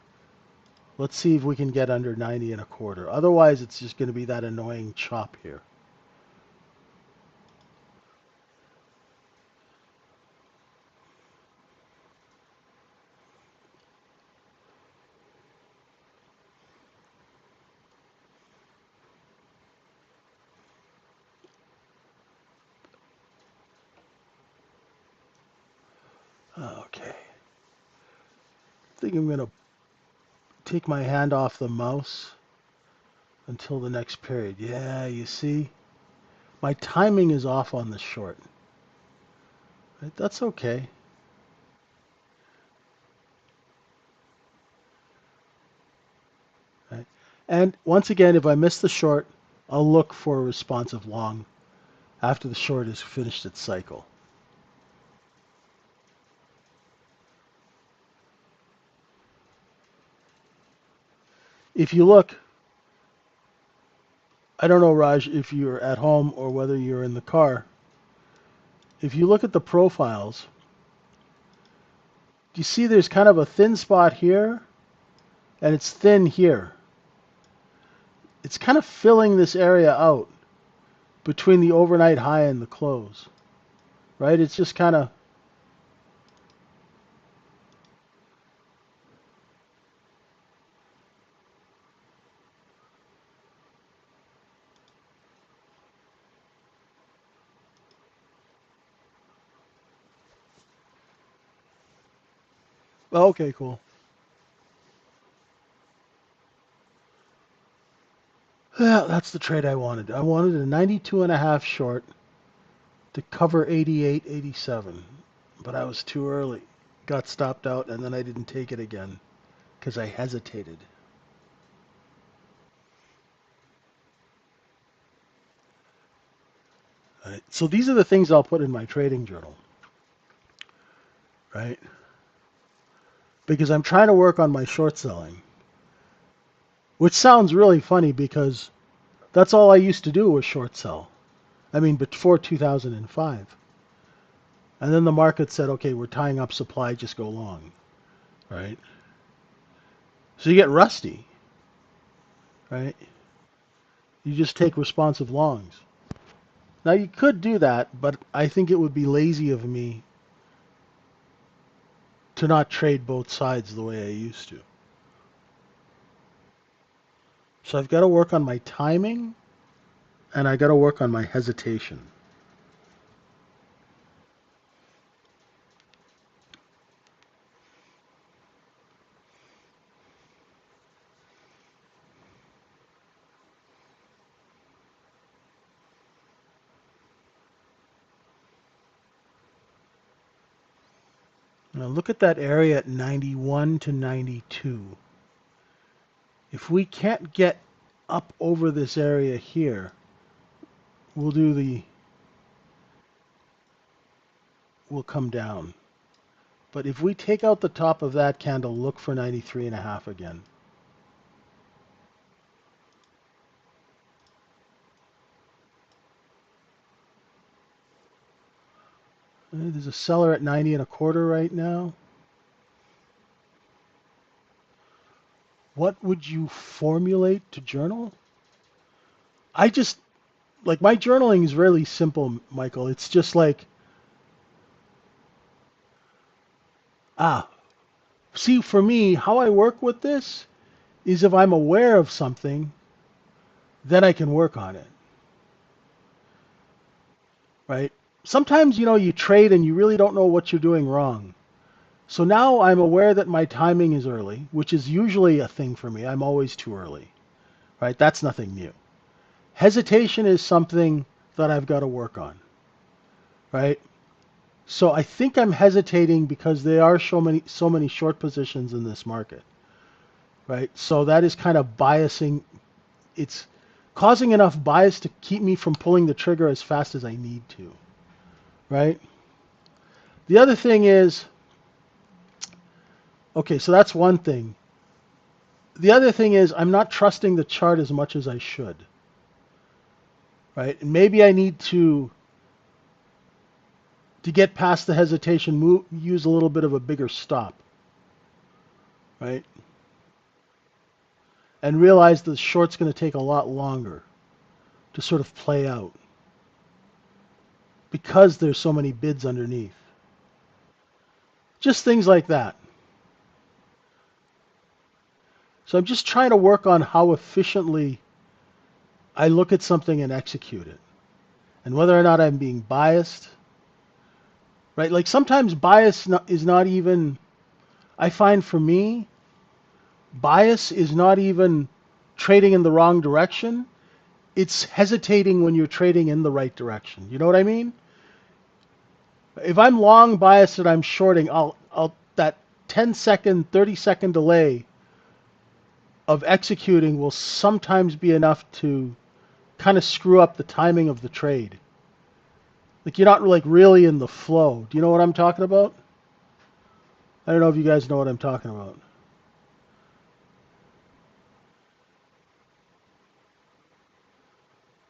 Let's see if we can get under 90 and a quarter. Otherwise, it's just going to be that annoying chop here. Okay. I think I'm going to take my hand off the mouse until the next period. Yeah, you see? My timing is off on the short. Right? That's okay. And once again, if I miss the short, I'll look for a responsive long after the short has finished its cycle. If you look, I don't know, Raj, if you're at home or whether you're in the car. If you look at the profiles, do you see there's kind of a thin spot here and it's thin here? It's kind of filling this area out between the overnight high and the close, right? It's just kind of, oh, okay, cool. Yeah, that's the trade I wanted. I wanted a 92.5 short to cover 88, 87, but I was too early. Got stopped out, and then I didn't take it again because I hesitated. Right? So these are the things I'll put in my trading journal, right? Because I'm trying to work on my short selling, which sounds really funny because that's all I used to do was short sell. I mean, before 2005. And then the market said, okay, we're tying up supply, just go long, right? So you get rusty, right? You just take responsive longs. Now you could do that, but I think it would be lazy of me to not trade both sides the way I used to. So I've got to work on my timing and I got to work on my hesitation. Now look at that area at 91 to 92. If we can't get up over this area here, we'll do the, we'll come down. But if we take out the top of that candle, look for 93.5 again. There's a seller at 90.25 right now. What would you formulate to journal? I just, like, my journaling is really simple, Michael. It's just like, ah, see, for me, how I work with this is if I'm aware of something, then I can work on it, right? Sometimes, you trade and you really don't know what you're doing wrong. So now I'm aware that my timing is early, which is usually a thing for me. I'm always too early, right? That's nothing new. Hesitation is something that I've got to work on, right? So I think I'm hesitating because there are so many short positions in this market, right? So that is kind of biasing. It's causing enough bias to keep me from pulling the trigger as fast as I need to, right? The other thing is, okay, so that's one thing. The other thing is I'm not trusting the chart as much as I should, right? And maybe I need to get past the hesitation, use a little bit of a bigger stop, right? And realize the short's going to take a lot longer to sort of play out because there's so many bids underneath. Just things like that. So I'm just trying to work on how efficiently I look at something and execute it. And whether or not I'm being biased, right? Like sometimes bias is not even, I find for me, bias is not even trading in the wrong direction. It's hesitating when you're trading in the right direction. You know what I mean? If I'm long biased and I'm shorting, I'll that 10-second, 30-second delay, of executing will sometimes be enough to kind of screw up the timing of the trade. Like you're not like really in the flow. Do you know what I'm talking about? I don't know if you guys know what I'm talking about.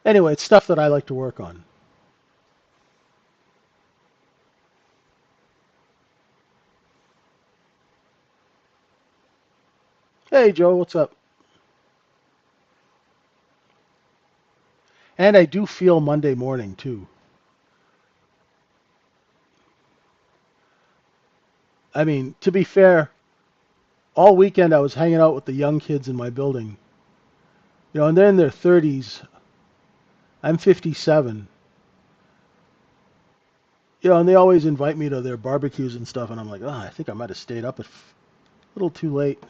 Anyway, it's stuff that I like to work on. Hey Joe, what's up? And I do feel Monday morning too. I mean, to be fair, all weekend I was hanging out with the young kids in my building. You know, and they're in their 30s. I'm 57. You know, and they always invite me to their barbecues and stuff, and I'm like, oh, I think I might have stayed up a little too late.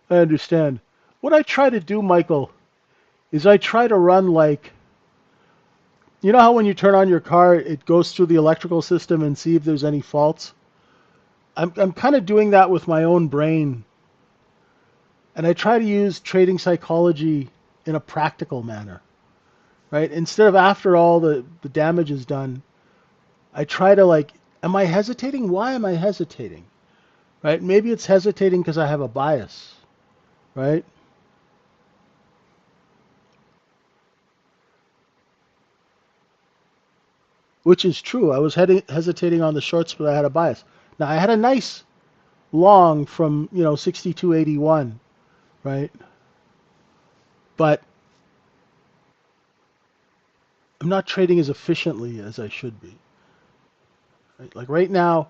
I understand. What I try to do, Michael, is I try to run like, you know how when you turn on your car, it goes through the electrical system and see if there's any faults? I'm kind of doing that with my own brain, and I try to use trading psychology in a practical manner, right? Instead of after all the damage is done, I try to like, am I hesitating? Why am I hesitating? Right? Maybe it's hesitating because I have a bias, right? Which is true. I was hesitating on the shorts, but I had a bias. Now I had a nice long from 62.81, right? But I'm not trading as efficiently as I should be. Right? Like right now,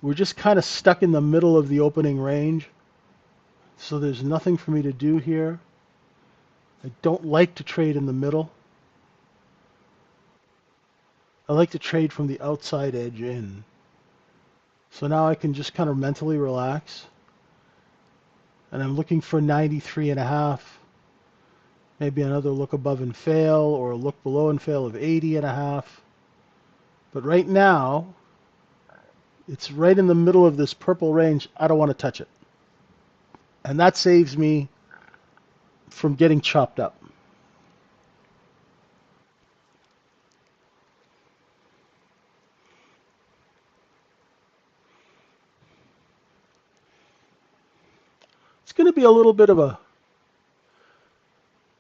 we're just kind of stuck in the middle of the opening range, so there's nothing for me to do here. I don't like to trade in the middle. I like to trade from the outside edge in. So now I can just kind of mentally relax. And I'm looking for 93 and a half. Maybe another look above and fail, or a look below and fail of 80 and a half. But right now, it's right in the middle of this purple range. I don't want to touch it. And that saves me from getting chopped up. It's going to be a little bit of a...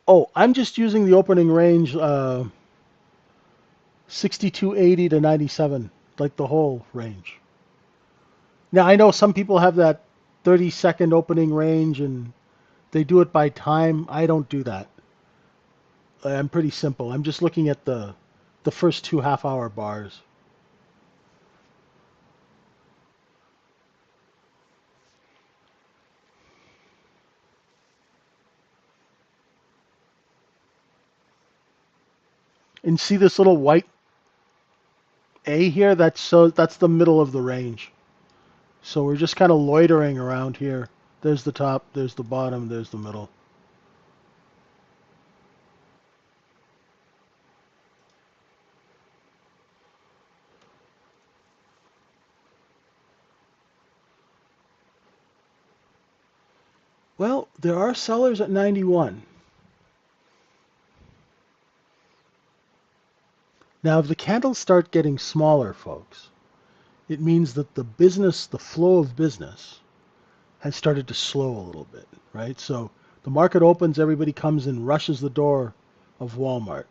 Oh, I'm just using the opening range 62.80 to 97, like the whole range. Now, I know some people have that 30-second opening range and they do it by time. I don't do that. I'm pretty simple. I'm just looking at the first two half-hour bars. And see this little white A here? That's the middle of the range. So we're just kind of loitering around here. There's the top, there's the bottom, there's the middle. Well, there are sellers at 91. Now, if the candles start getting smaller, folks, it means that the flow of business, has started to slow a little bit, right? So the market opens, everybody comes and rushes the door of Walmart.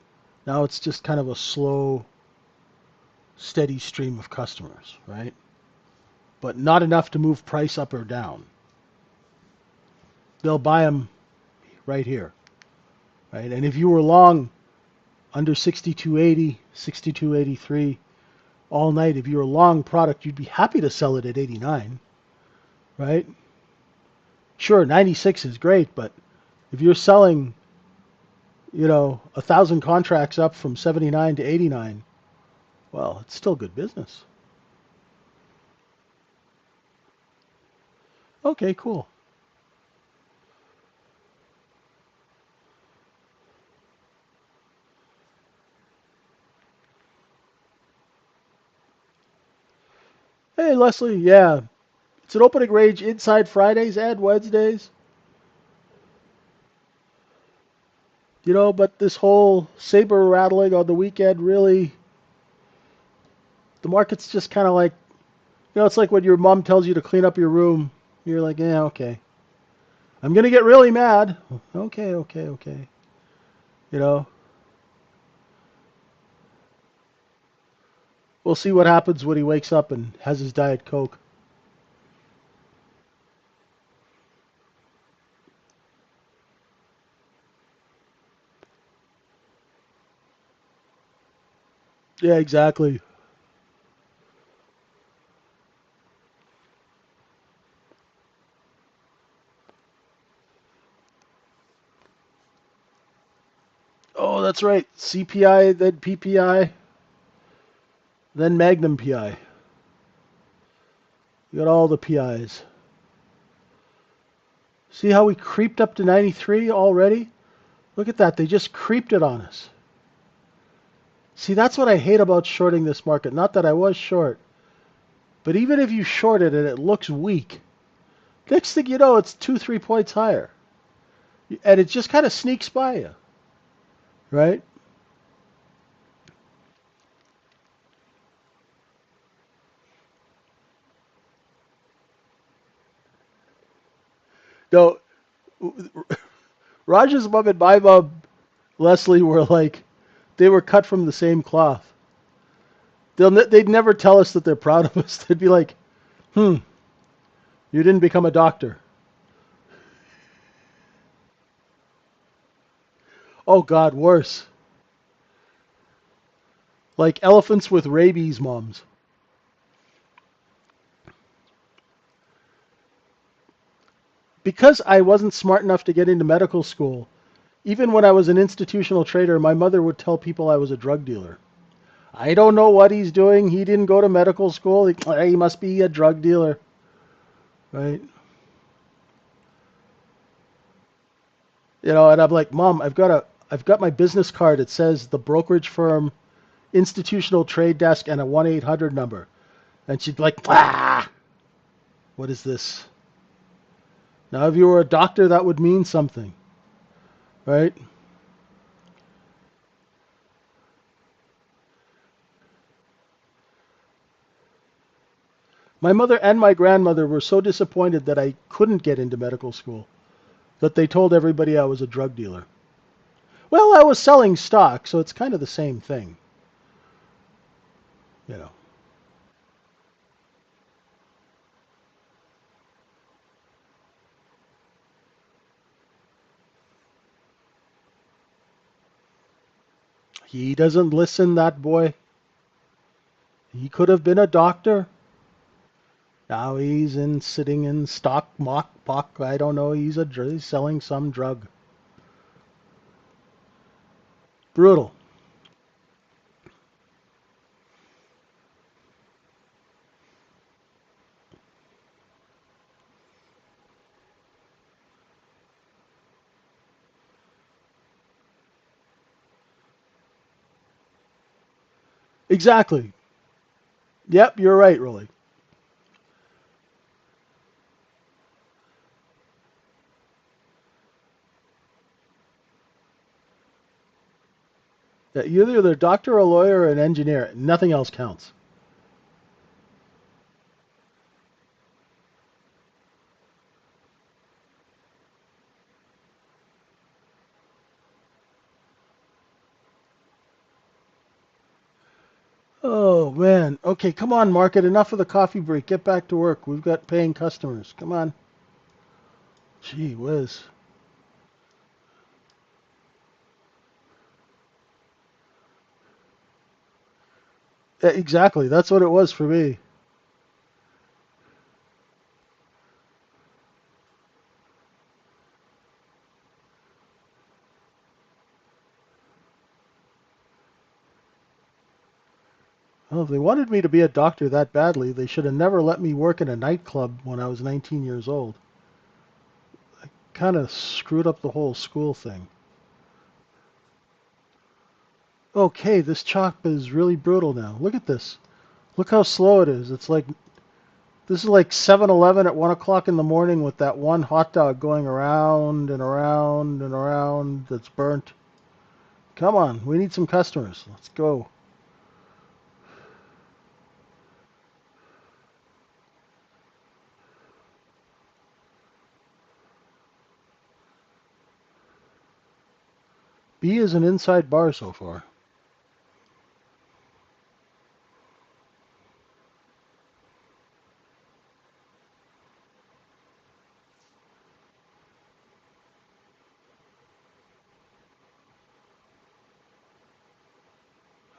Now it's just kind of a slow, steady stream of customers, right? But not enough to move price up or down. They'll buy them right here, right? And if you were long under 62.80, 62.83 all night, if you were long product, you'd be happy to sell it at 89, right? Sure, 96 is great, but if you're selling, 1,000 contracts up from 79 to 89, well, it's still good business. Okay, cool. Hey, Leslie. Yeah, it's an opening range inside Fridays and Wednesdays. But this whole saber rattling on the weekend really, the market's just kind of like, it's like when your mom tells you to clean up your room. You're like, yeah, okay. I'm gonna get really mad. Okay, okay, okay. You know, we'll see what happens when he wakes up and has his Diet Coke. Yeah, exactly. Oh, that's right. CPI, then PPI, then Magnum PI. You got all the PIs. See how we creeped up to 93 already? Look at that. They just creeped it on us. See, that's what I hate about shorting this market. Not that I was short, but even if you short it and it looks weak, next thing you know, it's 2, 3 points higher. And it just kind of sneaks by you, right? No, Raj's mom and my mom, Leslie, were like, they were cut from the same cloth. They'd never tell us that they're proud of us. They'd be like, "Hmm, you didn't become a doctor." Oh God, worse. Like elephants with rabies, moms. Because I wasn't smart enough to get into medical school, even when I was an institutional trader, my mother would tell people I was a drug dealer. I don't know what he's doing. He didn't go to medical school. He must be a drug dealer, right? And I'm like, Mom, I've got my business card. It says the brokerage firm, institutional trade desk, and a 1-800 number. And she'd be like, ah, what is this? Now, if you were a doctor, that would mean something, right? My mother and my grandmother were so disappointed that I couldn't get into medical school that they told everybody I was a drug dealer. Well, I was selling stock, so it's kind of the same thing, you know. He doesn't listen, that boy. He could have been a doctor. Now sitting in stock mock pock. I don't know. He's selling some drug. Brutal. Exactly. Yep, you're right, Rolly. Yeah, you're either a doctor, a lawyer, or an engineer. Nothing else counts. Oh man. Okay, come on, market. Enough of the coffee break. Get back to work. We've got paying customers. Come on. Gee whiz. Yeah, exactly. That's what it was for me. Oh, if they wanted me to be a doctor that badly, they should have never let me work in a nightclub when I was 19 years old. Kind of screwed up the whole school thing. Okay, this chop is really brutal now. Look at this. Look how slow it is. It's like This is like 7-Eleven at 1 o'clock in the morning with that one hot dog going around and around and around that's burnt. Come on, we need some customers. Let's go. B is an inside bar so far.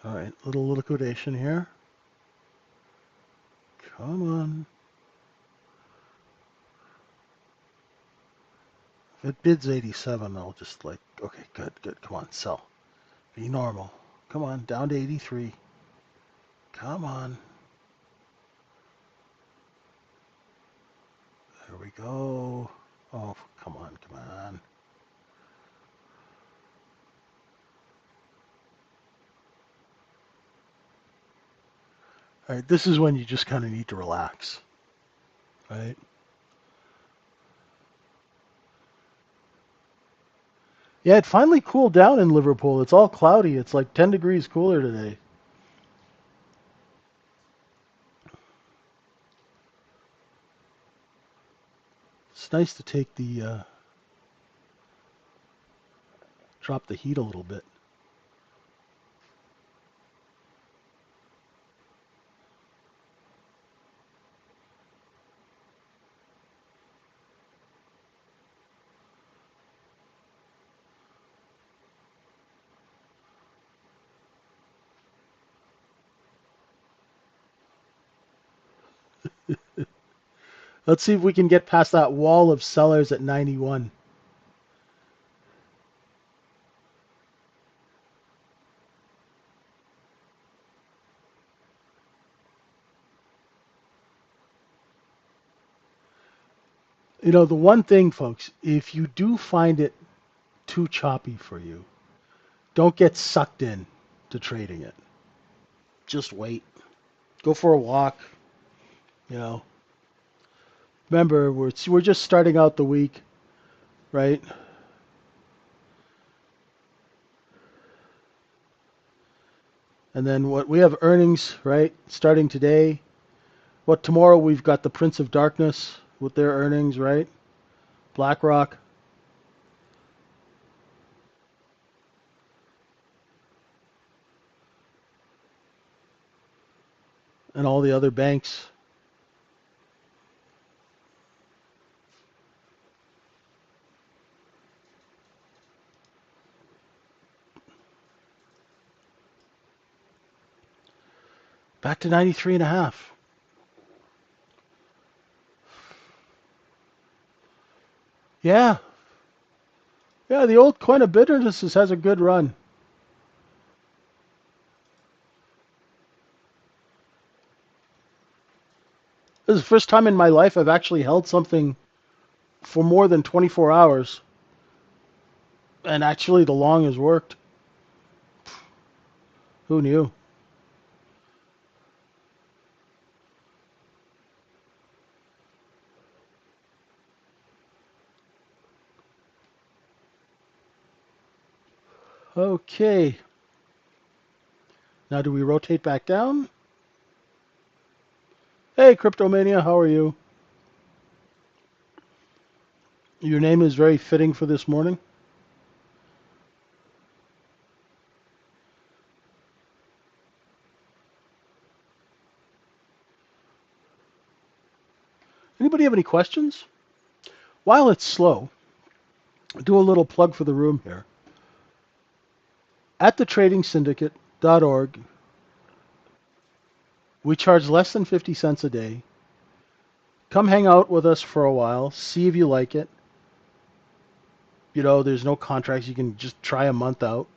All right, little liquidation here. Come on. If it bids 87, I'll just like, okay, good, good. Come on, sell. Be normal. Come on, down to 83. Come on. There we go. Oh, come on, come on. All right, this is when you just kind of need to relax, right? Yeah, it finally cooled down in Liverpool. It's all cloudy. It's like 10 degrees cooler today. It's nice to take drop the heat a little bit. Let's see if we can get past that wall of sellers at 91. You know, the one thing, folks, if you do find it too choppy for you, don't get sucked in to trading it. Just wait. Go for a walk, you know. Remember, we're just starting out the week, right? And then what we have earnings, right? Starting today. What tomorrow we've got the Prince of Darkness with their earnings, right? BlackRock and all the other banks. Back to 93 and a half. Yeah. Yeah, the old coin of bitterness has a good run. This is the first time in my life I've actually held something for more than 24 hours. And actually the long has worked. Who knew? Okay. Now do we rotate back down? Hey, Cryptomania, how are you? Your name is very fitting for this morning. Anybody have any questions? While it's slow, do a little plug for the room here. At thetradingsyndicate.org, we charge less than 50 cents a day. Come hang out with us for a while, see if you like it. You know, there's no contracts. You can just try a month out.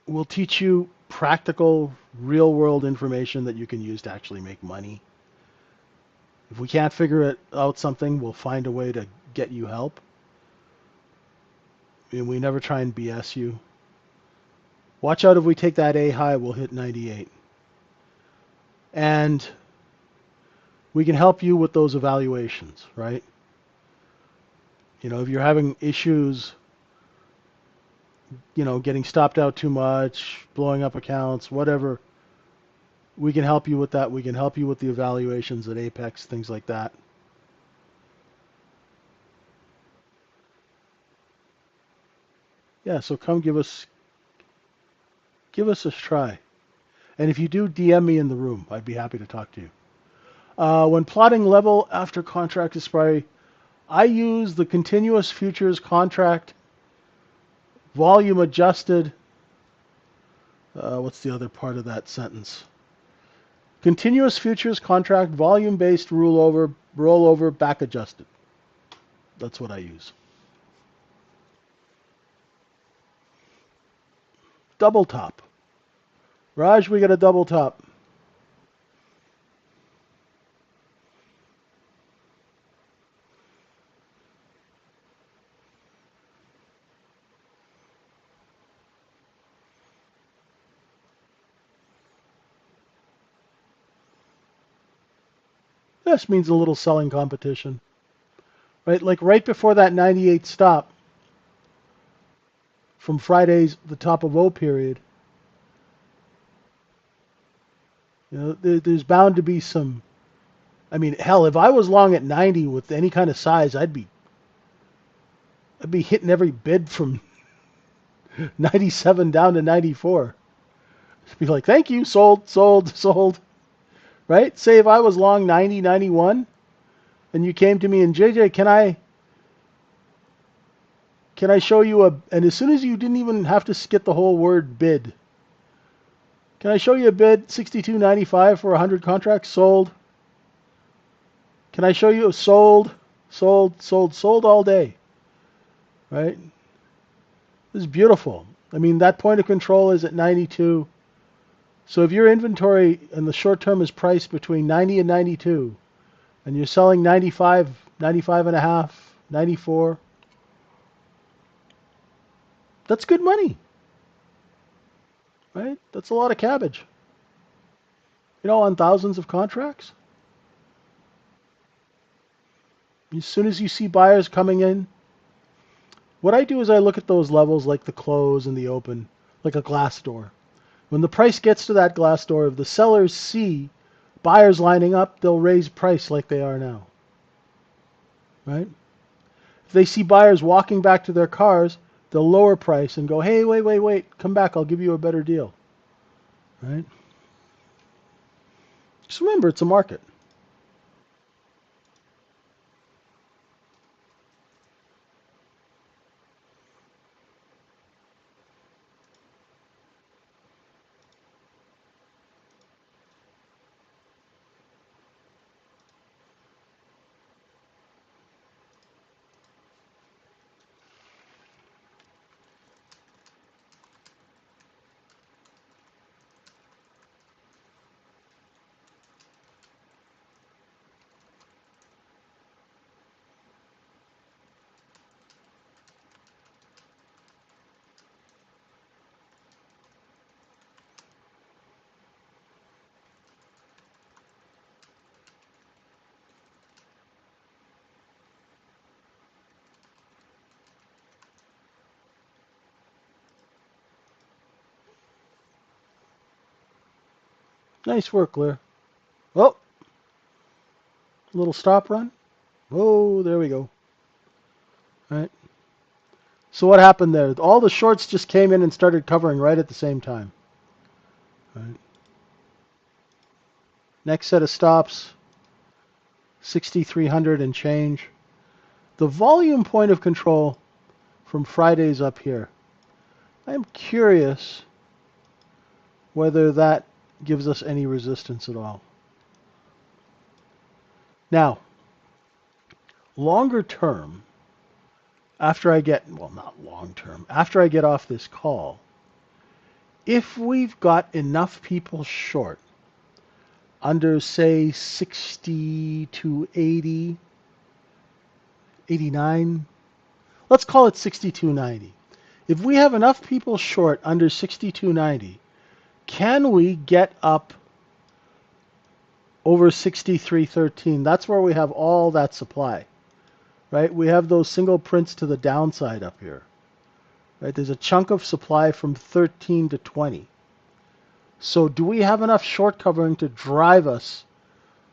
We'll teach you practical, real world information that you can use to actually make money. If we can't figure it out something, we'll find a way to get you help. And we never try and BS you. Watch out if we take that A high, we'll hit 98. And we can help you with those evaluations, right? If you're having issues, getting stopped out too much, blowing up accounts, whatever, we can help you with that. We can help you with the evaluations at Apex, things like that. Yeah, so come give us a try. And if you do, DM me in the room. I'd be happy to talk to you. When plotting level after contract expiry, I use the continuous futures contract volume adjusted. What's the other part of that sentence? Continuous futures contract volume based rollover back adjusted. That's what I use. Double top. Raj, we got a double top. This means a little selling competition. Right? Like right before that 98 stop from Friday's the top of O period. There's bound to be some. I mean, hell, if I was long at 90 with any kind of size, I'd be hitting every bid from 97 down to 94. Be like, thank you, sold, sold, sold. Right? Say if I was long 90, 91, and you came to me and JJ, can I show you and as soon as you didn't even have to get the whole word bid, can I show you a bid 62.95 for 100 contracts sold? Can I show you a sold, sold, sold, sold all day? Right? This is beautiful. I mean, that point of control is at 92. So if your inventory in the short term is priced between 90 and 92, and you're selling 95, 95 and a half, 94, that's good money, right? That's a lot of cabbage. On thousands of contracts. As soon as you see buyers coming in, what I do is I look at those levels like the close and the open, like a glass door. When the price gets to that glass door, if the sellers see buyers lining up, they'll raise price like they are now. Right? If they see buyers walking back to their cars, they'll lower price and go, hey, wait, wait, wait, come back, I'll give you a better deal. Right? Just remember, it's a market. Nice work, Blair. Oh, a little stop run. Oh, there we go. All right. So what happened there? All the shorts just came in and started covering right at the same time. All right. Next set of stops, 6,300 and change. The volume point of control from Friday's up here. I'm curious whether that gives us any resistance at all. Now, longer term, after I get, well, not long term, after I get off this call, if we've got enough people short under, say, 60 to 80, 89, let's call it 62.90. If we have enough people short under 62.90, can we get up over 63.13. That's where we have all that supply, right? We have those single prints to the downside up here, right? There's a chunk of supply from 13 to 20. So do we have enough short covering to drive us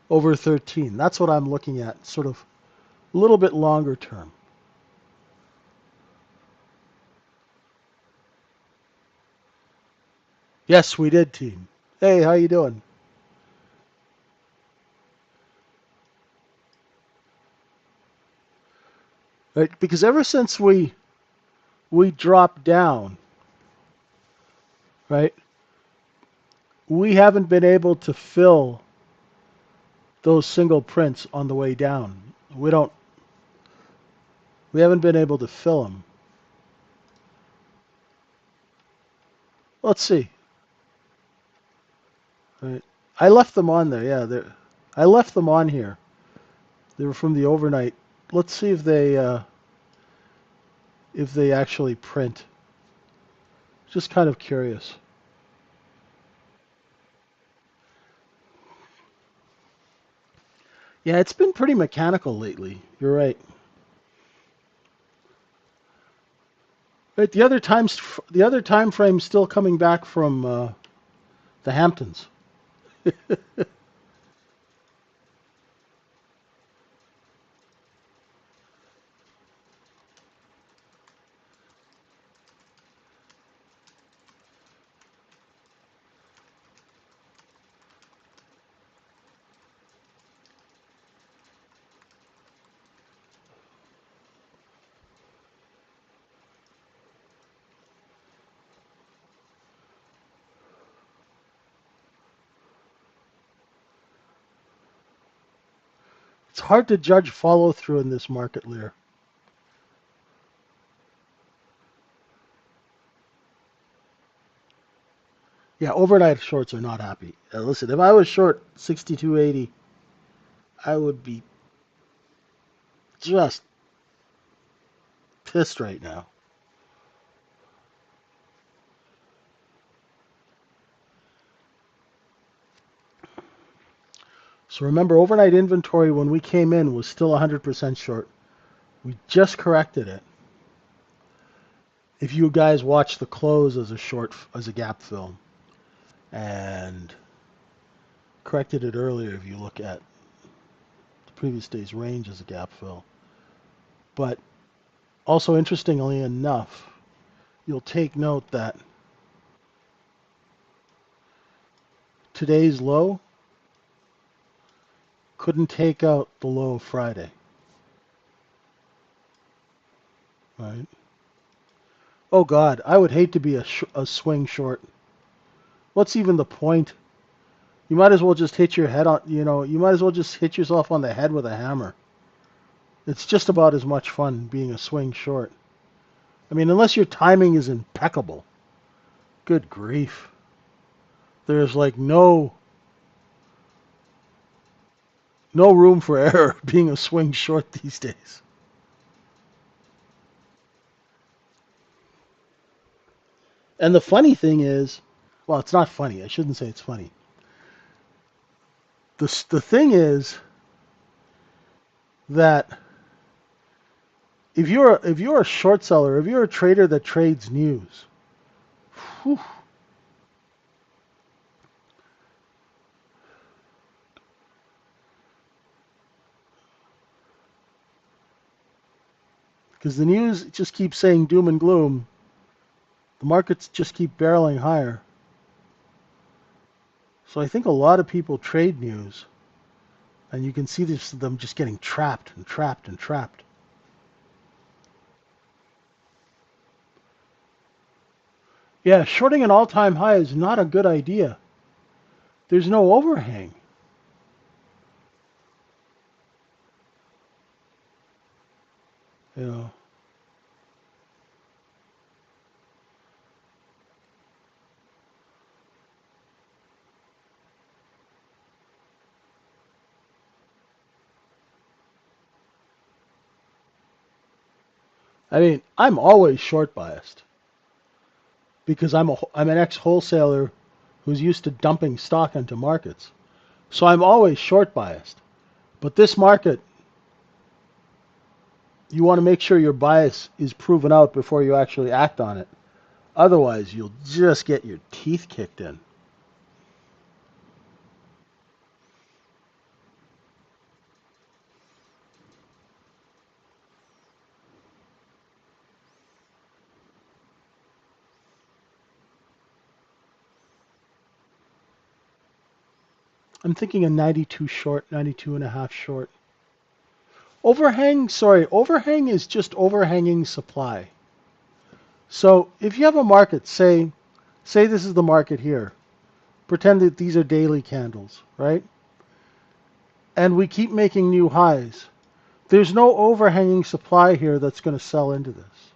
over 13? That's what I'm looking at, sort of a little bit longer term. Yes, we did, team. Hey, how you doing? Right, because ever since we dropped down, right, we haven't been able to fill those single prints on the way down. We don't. We haven't been able to fill them. Let's see. Right. I left them on there. Yeah, I left them on here. They were from the overnight. Let's see if they actually print. Just kind of curious. Yeah, it's been pretty mechanical lately. You're right. Right. The other time frame still coming back from the Hamptons. It's hard to judge follow through in this market, Lear. Yeah, overnight shorts are not happy. Listen, if I was short 62.80, I would be just pissed right now. So remember, overnight inventory when we came in was still 100% short. We just corrected it. If you guys watch the close as a gap fill, and corrected it earlier if you look at the previous day's range as a gap fill. But also interestingly enough, you'll take note that today's low couldn't take out the low of Friday, right? Oh God, I would hate to be a swing short. What's even the point? You might as well just hit your head on, you might as well just hit yourself on the head with a hammer. It's just about as much fun being a swing short. I mean, unless your timing is impeccable. Good grief. There's like no room for error being a swing short these days. And the funny thing is, well, it's not funny. I shouldn't say it's funny. The thing is that if you're a short seller, if you're a trader that trades news, whew, because the news just keeps saying doom and gloom, the markets just keep barreling higher. So I think a lot of people trade news, and you can see them just getting trapped and trapped and trapped. Yeah, shorting an all-time high is not a good idea. There's no overhang. You know. I mean, I'm always short biased because I'm an ex-wholesaler who's used to dumping stock into markets. So I'm always short biased. But this market, you want to make sure your bias is proven out before you actually act on it. Otherwise, you'll just get your teeth kicked in. I'm thinking a 92 short, 92 and a half short. Overhang is just overhanging supply. So if you have a market, say this is the market here. Pretend that these are daily candles, right? And we keep making new highs. There's no overhanging supply here that's going to sell into this.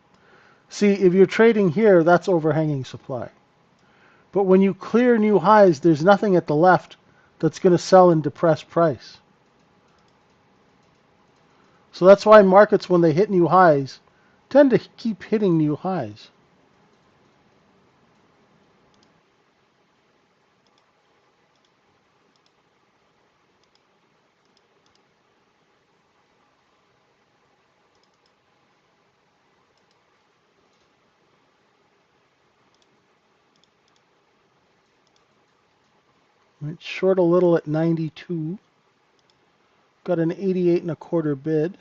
See, if you're trading here, that's overhanging supply. But when you clear new highs, there's nothing at the left that's going to sell and depress price. So that's why markets, when they hit new highs, tend to keep hitting new highs. Right, short a little at 92. Got an 88 and a quarter bid.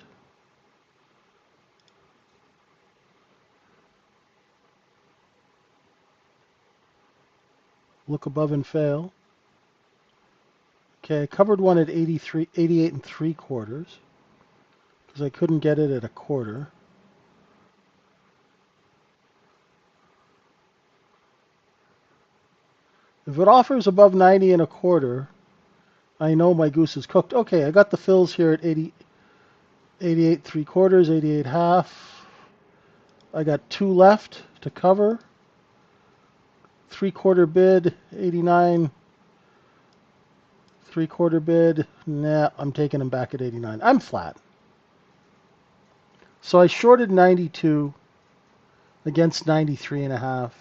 Look above and fail. Okay, I covered one at 83, 88 and three quarters because I couldn't get it at a quarter. If it offers above 90 and a quarter, I know my goose is cooked. Okay, I got the fills here at 80, 88 three quarters, 88 half. I got two left to cover. Three quarter bid, 89. Three quarter bid, nah, I'm taking them back at 89. I'm flat. So I shorted 92 against 93 and a half.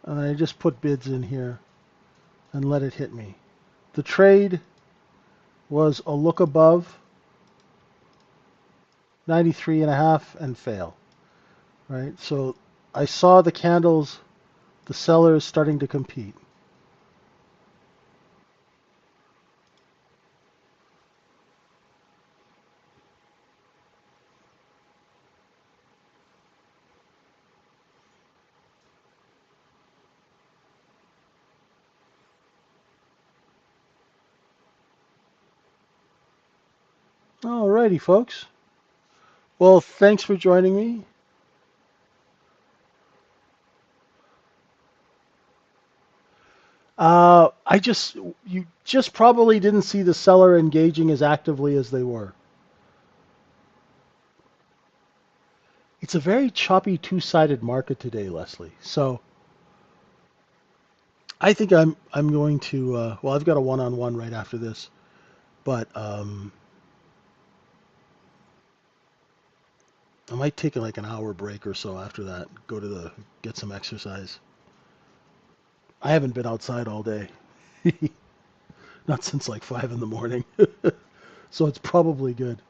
And I just put bids in here and let it hit me. The trade was a look above 93 and a half and fail. Right? So I saw the candles, the sellers starting to compete. Alrighty, folks. Well, thanks for joining me. You just probably didn't see the seller engaging as actively as they were. It's a very choppy two-sided market today, Leslie. So I think I'm going to well, I've got a one-on-one right after this, but I might take like an hour break or so after that. Go to the get some exercise. I haven't been outside all day, not since like 5 in the morning, so it's probably good.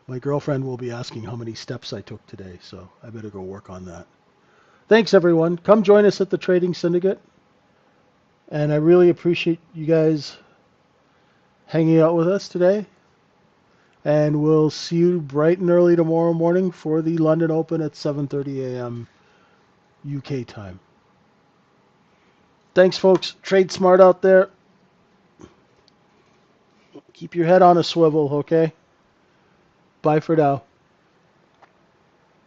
My girlfriend will be asking how many steps I took today, so I better go work on that. Thanks, everyone. Come join us at the Trading Syndicate. And I really appreciate you guys hanging out with us today. And we'll see you bright and early tomorrow morning for the London Open at 7:30 a.m. UK time. Thanks, folks. Trade smart out there. Keep your head on a swivel, okay? Bye for now.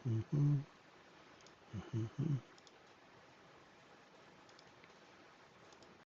Mm-hmm. Mm-hmm.